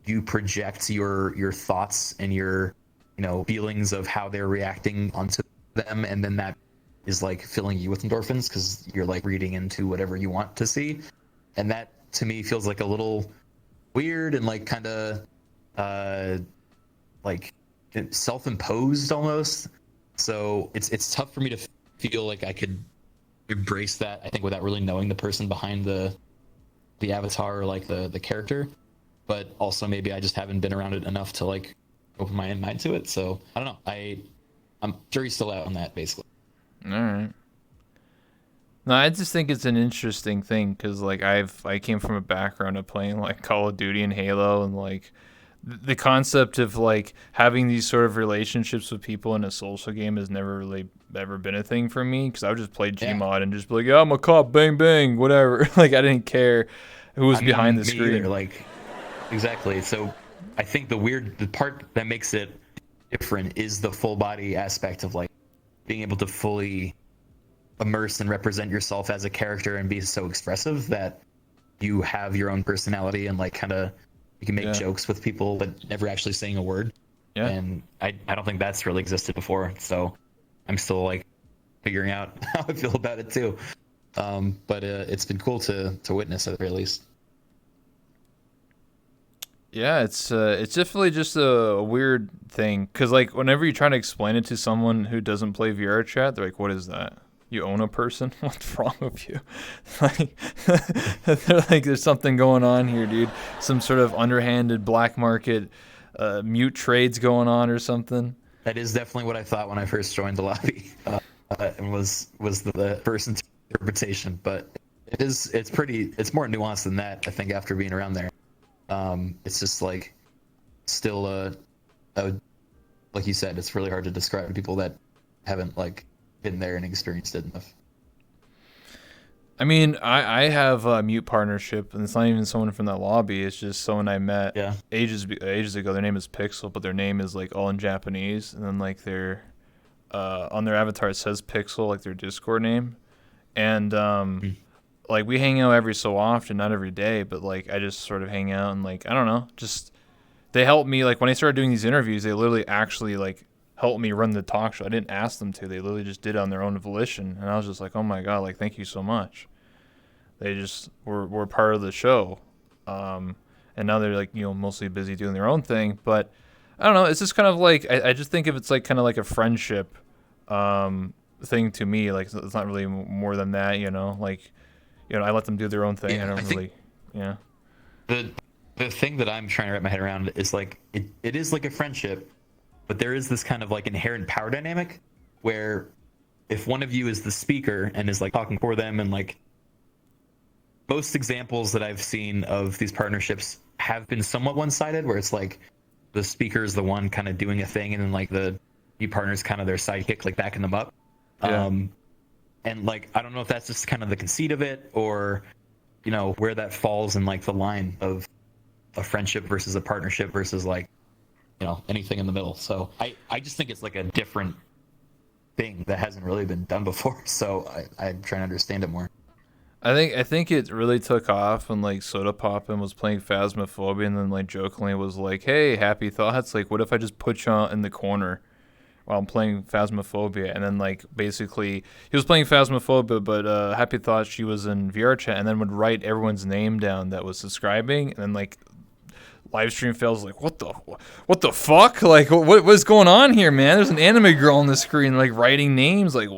you project your thoughts and your, you know, feelings of how they're reacting onto them, and then that is like filling you with endorphins because you're like reading into whatever you want to see, and that to me feels like a little weird and like kind of like self-imposed almost. So it's tough for me to feel like I could embrace that, I think, without really knowing the person behind the avatar or like the character. But also maybe I just haven't been around it enough to like open my mind to it. So I don't know. I'm jury's still out on that, basically. All right. No, I just think it's an interesting thing because like I came from a background of playing like Call of Duty and Halo, and like the concept of like having these sort of relationships with people in a social game has never really ever been a thing for me, because I would just play Gmod and just be like, yeah, I'm a cop, bang bang, whatever. Like I didn't care who was behind the screen. Either, like exactly. So I think the part that makes it different is the full body aspect of like being able to fully immerse and represent yourself as a character and be so expressive that you have your own personality and like kind of you can make jokes with people but never actually saying a word. Yeah. And I don't think that's really existed before. So I'm still like figuring out how I feel about it too. But it's been cool to witness at the very least. Yeah, it's definitely just a weird thing because like whenever you try to explain it to someone who doesn't play VR chat, they're like, "What is that? You own a person? What's wrong with you?" Like they're like, "There's something going on here, dude. Some sort of underhanded black market mute trades going on or something." That is definitely what I thought when I first joined the lobby, and was the first interpretation. But it's more nuanced than that. I think after being around there, it's just like still like you said, it's really hard to describe to people that haven't like been there and experienced it enough. I mean, I have a mute partnership, and it's not even someone from that lobby. It's just someone I met ages ago. Their name is Pixel, but their name is like all in Japanese, and then like their on their avatar it says Pixel, like their Discord name, and like we hang out every so often, not every day, but like I just sort of hang out and like I don't know, just they help me. Like when I started doing these interviews, they literally actually like helped me run the talk show. I didn't ask them to. They literally just did it on their own volition. And I was just like, oh my God, like, thank you so much. They just were part of the show. And now they're like, mostly busy doing their own thing. But I don't know. It's just kind of like, I just think of it's like kind of like a friendship thing to me. Like, it's not really more than that, like, I let them do their own thing. Yeah, I don't I really, think the thing that I'm trying to wrap my head around is like, it is like a friendship. But there is this kind of like inherent power dynamic where if one of you is the speaker and is like talking for them, and like most examples that I've seen of these partnerships have been somewhat one-sided, where it's like the speaker is the one kind of doing a thing and then like the new partner's kind of their sidekick, like backing them up. Yeah. And like, I don't know if that's just kind of the conceit of it or, where that falls in like the line of a friendship versus a partnership versus like, anything in the middle. So I just think it's like a different thing that hasn't really been done before. So I'm trying to understand it more. I think it really took off when like Soda Poppin was playing Phasmophobia and then like jokingly was like, "Hey, happy thoughts. Like, what if I just put you in the corner while I'm playing Phasmophobia?" And then like basically he was playing Phasmophobia, but Happy Thoughts she was in VR chat and then would write everyone's name down that was subscribing, and then like live stream fails like what the fuck, like what's going on here, man? There's an anime girl on the screen like writing names, like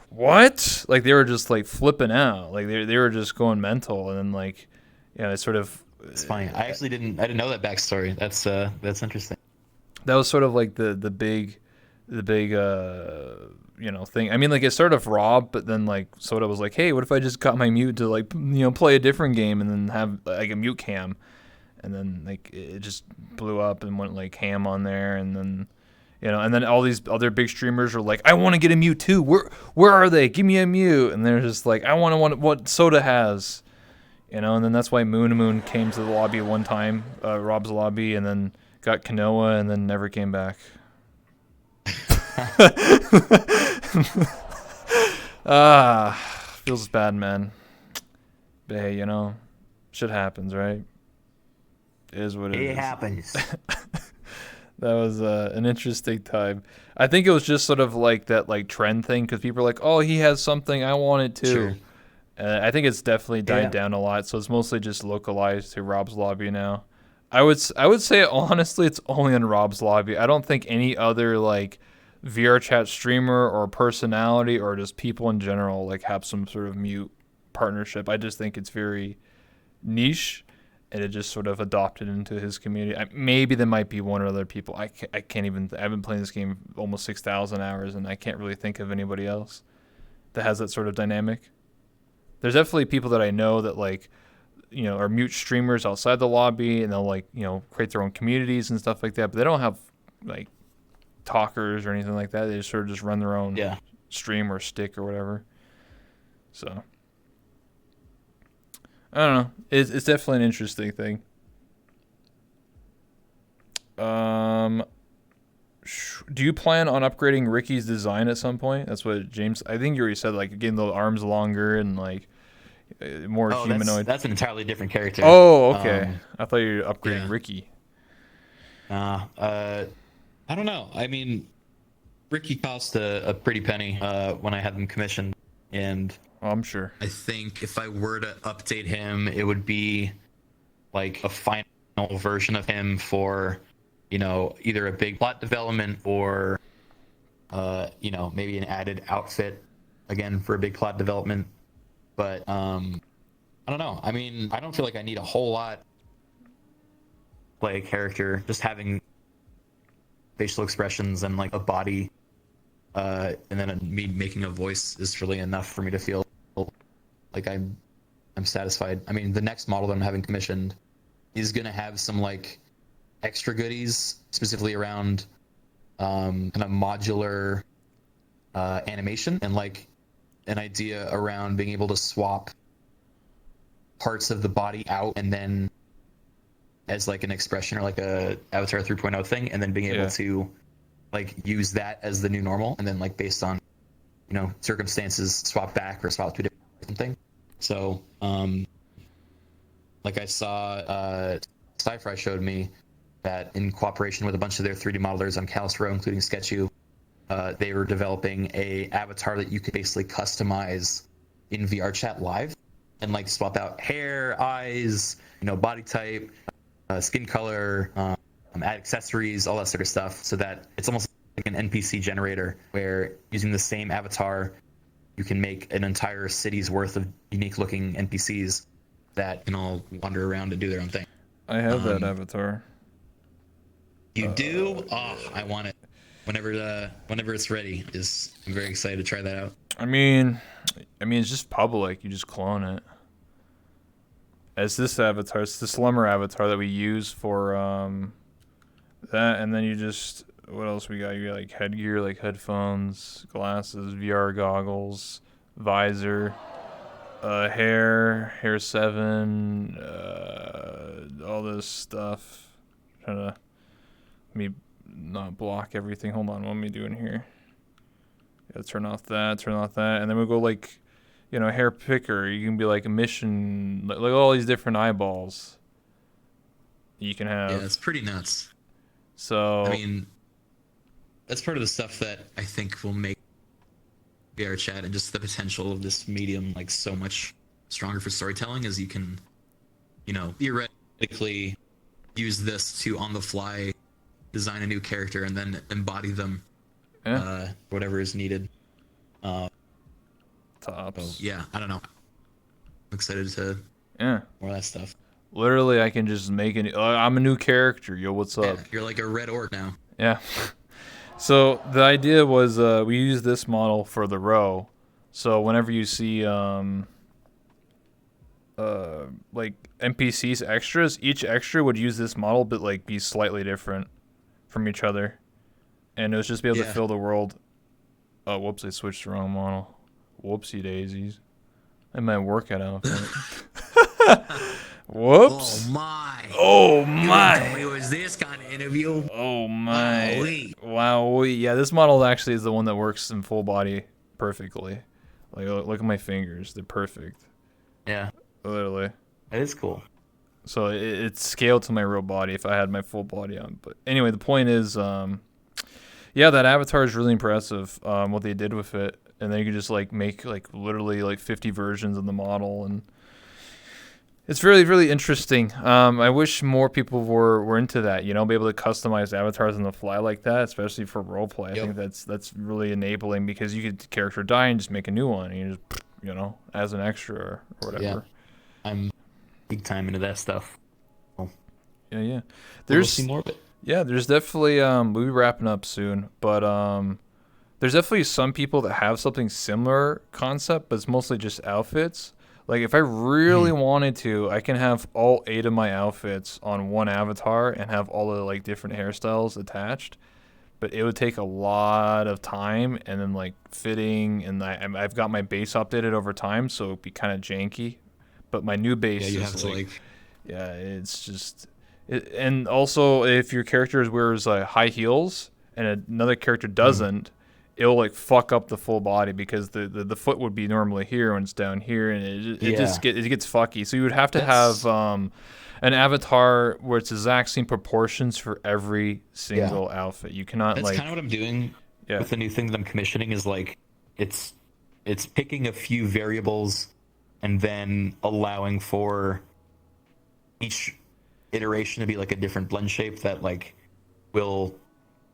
what? Like they were just like flipping out, like they were just going mental, and then like it's sort of it's funny. I didn't know that backstory. That's interesting. That was sort of like the big thing. I mean, like it started off Rob, but then like Soda was like, "Hey, what if I just got my mute to like play a different game and then have like a mute cam?" And then like it just blew up and went like ham on there, and then and then all these other big streamers were like, "I want to get a mute too. Where are they? Give me a mute." And they're just like, "I want what Soda has," And then that's why Moon came to the lobby one time, Rob's lobby, and then got Kanoa, and then never came back. Feels bad, man. But hey, shit happens, right? It is what it is. It happens. That was an interesting time. I think it was just sort of like that trend thing, because people are like, oh, he has something, I want it too. Sure. I think it's definitely died down a lot, so it's mostly just localized to Rob's lobby now. I would say honestly, it's only in Rob's lobby. I don't think any other VR chat streamer or personality or just people in general have some sort of mute partnership. I just think it's very niche, and it just sort of adopted into his community. Maybe there might be one or other people. I can't even. I've been playing this game almost 6,000 hours, and I can't really think of anybody else that has that sort of dynamic. There's definitely people that I know that are mute streamers outside the lobby, and they'll create their own communities and stuff like that. But they don't have talkers or anything like that. They just sort of just run their own stream or stick or whatever. So I don't know. It's definitely an interesting thing. Do you plan on upgrading Ricky's design at some point? That's what James. I think you already said, getting the arms longer and more humanoid. That's an entirely different character. Oh, okay. I thought you were upgrading Ricky. I don't know. I mean, Ricky cost a pretty penny when I had him commissioned, and I'm sure. I think if I were to update him, it would be like a final version of him for, either a big plot development or, maybe an added outfit again for a big plot development. But I don't know. I mean, I don't feel like I need a whole lot play a character. Just having facial expressions and like a body, and then me making a voice is really enough for me to feel like I'm satisfied. I mean, the next model that I'm having commissioned is gonna have some like extra goodies, specifically around kind of modular animation and like an idea around being able to swap parts of the body out and then as like an expression or like a Avatar 3.0 thing, and then being able to like use that as the new normal, and then like based on circumstances swap back or swap to different thing. So like I saw Sci-Fi showed me that in cooperation with a bunch of their 3D modelers on Callus Row, including Sketchu, they were developing a avatar that you could basically customize in VR chat live and like swap out hair, eyes, body type, skin color, add accessories, all that sort of stuff, so that it's almost like an NPC generator where using the same avatar, you can make an entire city's worth of unique looking NPCs that can all wander around and do their own thing. I have that avatar. You do? Oh, I want it. Whenever it's ready, I'm very excited to try that out. I mean, it's just public. You just clone it. As this avatar, it's the Slumber avatar that we use for that, and then you just, what else we got? You got like headgear, like headphones, glasses, VR goggles, visor, hair 7, all this stuff. Trying to let me not block everything. Hold on, what am I doing here? Yeah, turn off that, and then we'll go like, hair picker. You can be like a mission, like all these different eyeballs you can have. Yeah, it's pretty nuts. So I mean, that's part of the stuff that I think will make VR chat and just the potential of this medium like so much stronger for storytelling, is you can, theoretically use this to on the fly design a new character and then embody them, whatever is needed. Tops. So, yeah, I don't know. I'm excited to more of that stuff. Literally, I can just make I'm a new character. Yo, what's up? Yeah, you're like a red orc now. Yeah. So the idea was we use this model for the row. So whenever you see like NPCs extras, each extra would use this model but like be slightly different from each other. And it was just be able to fill the world. Oh, whoops, I switched the wrong model. Whoopsie daisies. And my workout outfit. Whoops. Oh my. It was this kind of interview. Oh my. Wow. Yeah, this model actually is the one that works in full body perfectly. Like, look at my fingers. They're perfect. Yeah. Literally. That is cool. So it's scaled to my real body if I had my full body on. But anyway, the point is, yeah, that avatar is really impressive, what they did with it. And then you can just like make like literally like 50 versions of the model, and it's really, really interesting. I wish more people were into that, be able to customize avatars on the fly like that, especially for roleplay. I think that's really enabling, because you could character die and just make a new one, and you just, as an extra or whatever. Yeah. I'm big time into that stuff. Yeah. We'll see more of it. Yeah, there's definitely we'll be wrapping up soon, but there's definitely some people that have something similar concept, but it's mostly just outfits. Like if I really wanted to, I can have all 8 of my outfits on one avatar and have all the like different hairstyles attached. But it would take a lot of time and then like fitting, and I've got my base updated over time, so it'd be kind of janky. But my new base is like, it's just, and also if your character wears high heels and another character doesn't, it'll like fuck up the full body, because the foot would be normally here when it's down here, and it gets fucky. So you would have to have an avatar where it's exact same proportions for every single outfit. You cannot That's kind of what I'm doing with the new thing that I'm commissioning, is like it's picking a few variables and then allowing for each iteration to be like a different blend shape that like will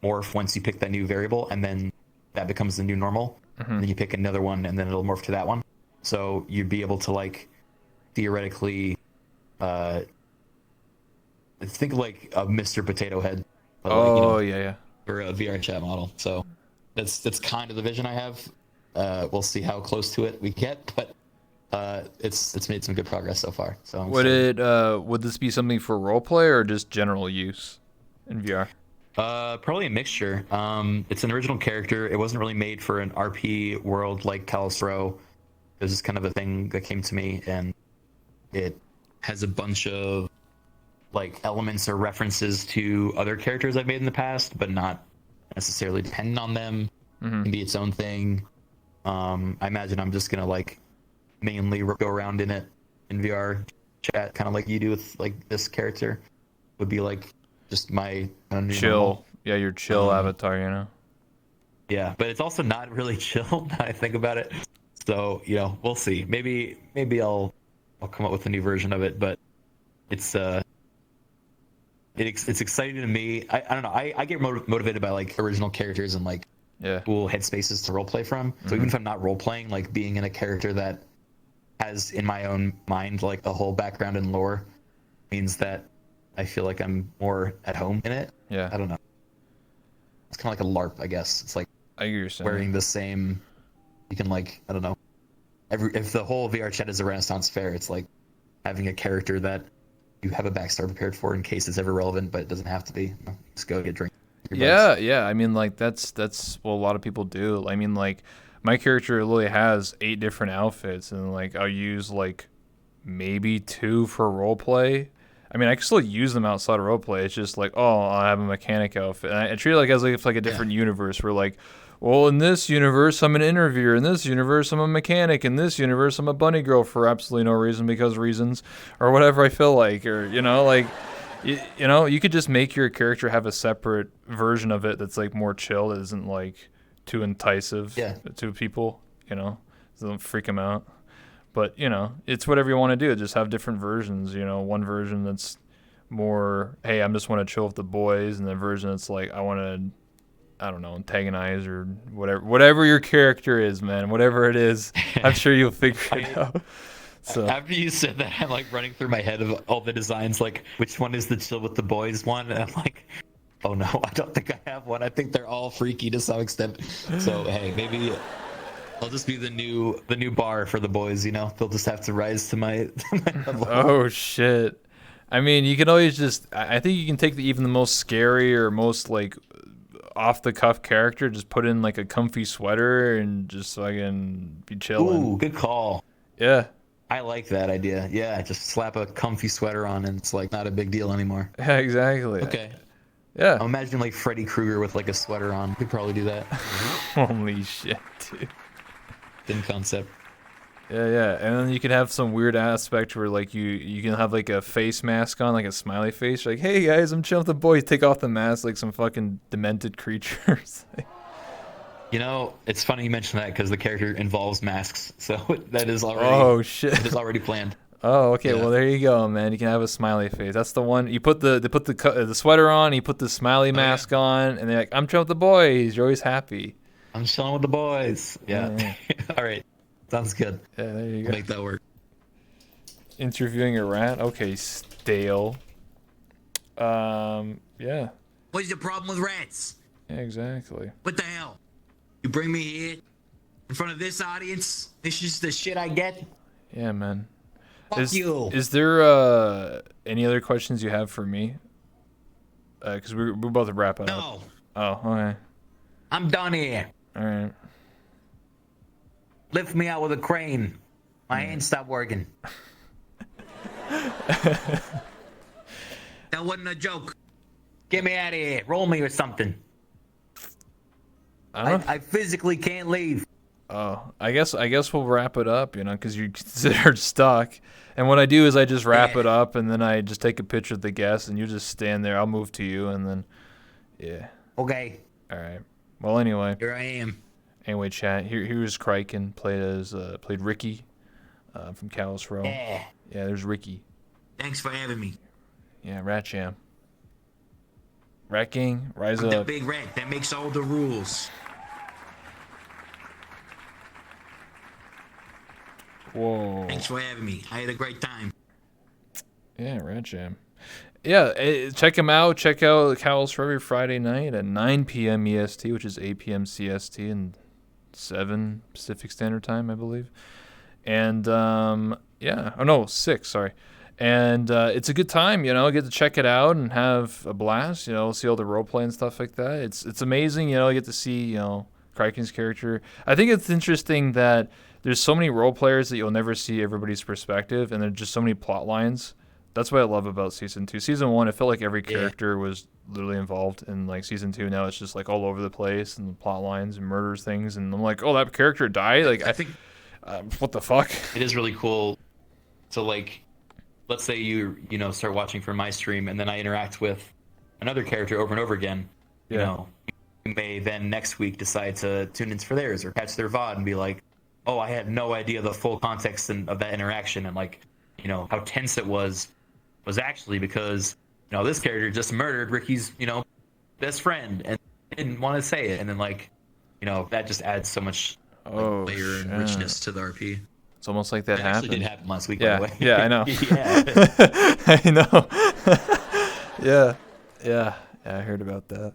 morph once you pick that new variable, and then that becomes the new normal. And then you pick another one, and then it'll morph to that one. So you'd be able to like theoretically think like a Mr. Potato Head. But like, you know, yeah. for a VR chat model. So that's kind of the vision I have. We'll see how close to it we get, but it's made some good progress so far. So Would this be something for roleplay or just general use in VR? Probably a mixture. It's an original character. It wasn't really made for an RP world like Kalos Row. It was just kind of a thing that came to me, and it has a bunch of like elements or references to other characters I've made in the past, but not necessarily dependent on them. It can be its own thing. I imagine I'm just gonna like mainly go around in it in VR chat, kind of like you do with like this character. Would be like just my new Chill. normal. Yeah, your chill avatar, you know? Yeah, but it's also not really chill now I think about it. So, you know, we'll see. Maybe I'll come up with a new version of it, but it's it's exciting to me. I don't know. I get motivated by like original characters and like cool headspaces to roleplay from. So even if I'm not role playing, like being in a character that has in my own mind like a whole background and lore means that I feel like I'm more at home in it. Yeah. I don't know. It's kind of like a LARP, I guess. It's like I get your saying. wearing the same. You can like, I don't know. If the whole VR chat is a Renaissance fair, it's like having a character that you have a backstory prepared for in case it's ever relevant, but it doesn't have to be. Just go get a drink. Yeah. I mean, like that's what a lot of people do. I mean, like my character literally has 8 different outfits, and like I'll use like maybe 2 for roleplay. I mean, I can still use them outside of roleplay. It's just like, oh, I have a mechanic outfit. And I treat it like as like it's like a different universe. Where like, well, in this universe, I'm an interviewer. In this universe, I'm a mechanic. In this universe, I'm a bunny girl for absolutely no reason because reasons, or whatever I feel like, or you know, like, you know, you could just make your character have a separate version of it that's like more chill. That isn't like too enticing to people. You know, so don't freak them out. But, you know, it's whatever you want to do. Just have different versions, you know, one version that's more, hey, I just want to chill with the boys, and the version that's like, I want to, I don't know, antagonize or whatever your character is, man, whatever it is, I'm sure you'll figure it out. So after you said that, I'm like running through my head of all the designs, like which one is the chill with the boys one, and I'm like, oh no, I don't think I have one. I think they're all freaky to some extent. So hey, maybe I'll just be the new bar for the boys, you know? They'll just have to rise to my level. Oh, shit. I mean, you can always just... I think you can take even the most scary or most, like, off-the-cuff character, just put in, like, a comfy sweater and just fucking be chilling. Ooh, good call. Yeah. I like that idea. Yeah, just slap a comfy sweater on and it's, like, not a big deal anymore. Yeah, exactly. Okay. Yeah. I'm imagining, like, Freddy Krueger with, like, a sweater on. We could probably do that. Holy shit, dude. Same concept. Yeah, and then you can have some weird aspect where like you can have like a face mask on, like a smiley face. You're like, hey guys, I'm chilling with the boys. Take off the mask, like some fucking demented creatures. You know, it's funny you mention that because the character involves masks, so that is already. Oh shit! It is already planned. Oh, okay. Yeah. Well, there you go, man. You can have a smiley face. That's the one. You put the sweater on. You put the smiley mask on, and they're like, I'm chilling with the boys. You're always happy. I'm chilling with the boys. Yeah. All right. Sounds good. Yeah, there you go. Make that work. Interviewing a rat? Okay, stale. Yeah. What's the problem with rats? Yeah, exactly. What the hell? You bring me here in front of this audience? This is the shit I get? Yeah, man. Fuck you. Is there any other questions you have for me? Because we're about to wrap it up. No. Oh, okay. I'm done here. All right. Lift me out with a crane. My hands stopped working. That wasn't a joke. Get me out of here. Roll me or something. I physically can't leave. Oh, I guess we'll wrap it up, you know, because you're considered stuck. And what I do is I just wrap it up, and then I just take a picture of the guest, and you just stand there. I'll move to you, and then, yeah. Okay. All right. Well, anyway. Here I am. Anyway, chat. Here's Criken, played Ricky from Kalos Row. Yeah. Yeah, there's Ricky. Thanks for having me. Yeah, Rat Jam. Rat Gang, rise I'm the up. big rat that makes all the rules. Whoa. Thanks for having me. I had a great time. Yeah, Rat Jam. Yeah, check him out. Check out Cowls for every Friday night at 9 p.m. EST, which is 8 p.m. CST and 7 Pacific Standard Time, I believe. And yeah, oh no, 6, sorry. And it's a good time, you know. Get to check it out and have a blast, you know. See all the roleplay and stuff like that. It's amazing, you know. You get to see, you know, Criken's character. I think it's interesting that there's so many role players that you'll never see everybody's perspective, and there's just so many plot lines. That's what I love about season 2. Season 1, I felt like every character was literally involved. In like season 2, now it's just like all over the place and the plot lines and murders things. And I'm like, oh, that character died. Like I think what the fuck? it is really cool. So like, let's say you start watching from my stream, and then I interact with another character over and over again. You know, you may then next week decide to tune in for theirs or catch their VOD and be like, oh, I had no idea the full context of that interaction, and like, you know, how tense it was actually because, you know, this character just murdered Ricky's, you know, best friend and didn't want to say it, and then like, you know, that just adds so much layer and richness to the RP. It's almost like that It happened. actually did happen last week, Yeah, by the way. yeah, I know. Yeah. I know. yeah, I heard about that.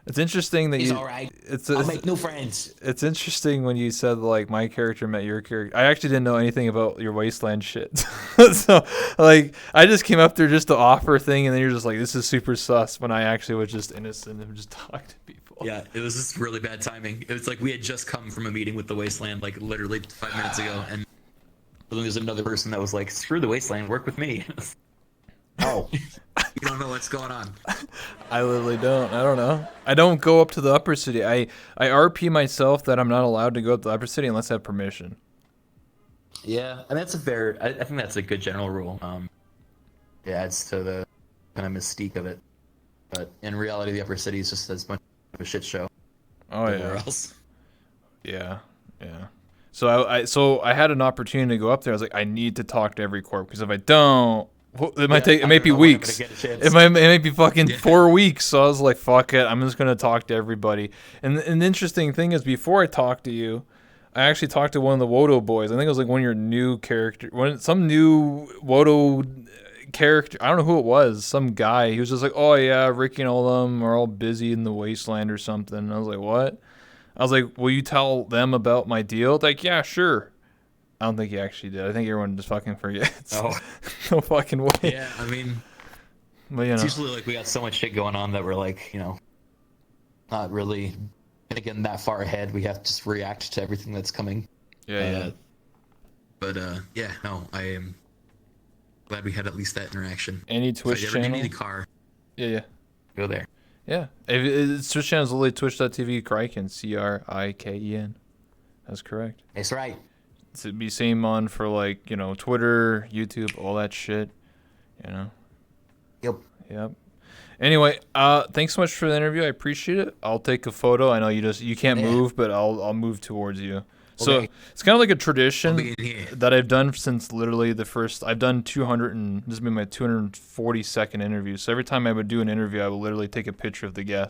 It's interesting that He's all right. I'll make new friends. It's interesting when you said like my character met your character. I actually didn't know anything about your wasteland shit. So like I just came up there just to offer a thing, and then you're just like, this is super sus, when I actually was just innocent and just talked to people. Yeah, it was just really bad timing. It was like we had just come from a meeting with the wasteland like literally 5 minutes ago, and then there's another person that was like, screw the wasteland, work with me. Oh, you don't know what's going on. I literally don't. I don't know. I don't go up to the upper city. I RP myself that I'm not allowed to go up to the upper city unless I have permission. Yeah, and that's a fair. I think that's a good general rule. It adds to the kind of mystique of it. But in reality, the upper city is just as much of a shit show. Oh Everywhere yeah. else. Yeah. So I had an opportunity to go up there. I was like, I need to talk to every corp, because if I don't, it might take. It might be weeks. It might be fucking 4 weeks. So I was like, fuck it. I'm just gonna talk to everybody. And the interesting thing is, before I talked to you, I actually talked to one of the Wodo boys. I think it was like one of your new character, some new Wodo character. I don't know who it was. Some guy. He was just like, oh yeah, Ricky and all of them are all busy in the wasteland or something. And I was like, what? I was like, will you tell them about my deal? Like, yeah, sure. I don't think he actually did. I think everyone just fucking forgets. Oh. No fucking way. Yeah, I mean, But you know, it's usually like we got so much shit going on that we're like, you know, not really thinking that far ahead. We have to just react to everything that's coming. yeah. But yeah, no, I am glad we had at least that interaction. Any If Twitch you ever channel? need a car, Yeah. go there. Yeah. If Twitch channel is literally twitch.tv Criken, Criken. That's correct. That's right. To be same on for like, you know, Twitter, YouTube, all that shit. You know. Yep. Anyway, thanks so much for the interview. I appreciate it. I'll take a photo. I know you can't move, but I'll move towards you. So Okay. it's kind of like a tradition I'll be in here. that I've done since literally the first. I've done 200 and this has been my 242nd interview. So every time I would do an interview, I would literally take a picture of the guest.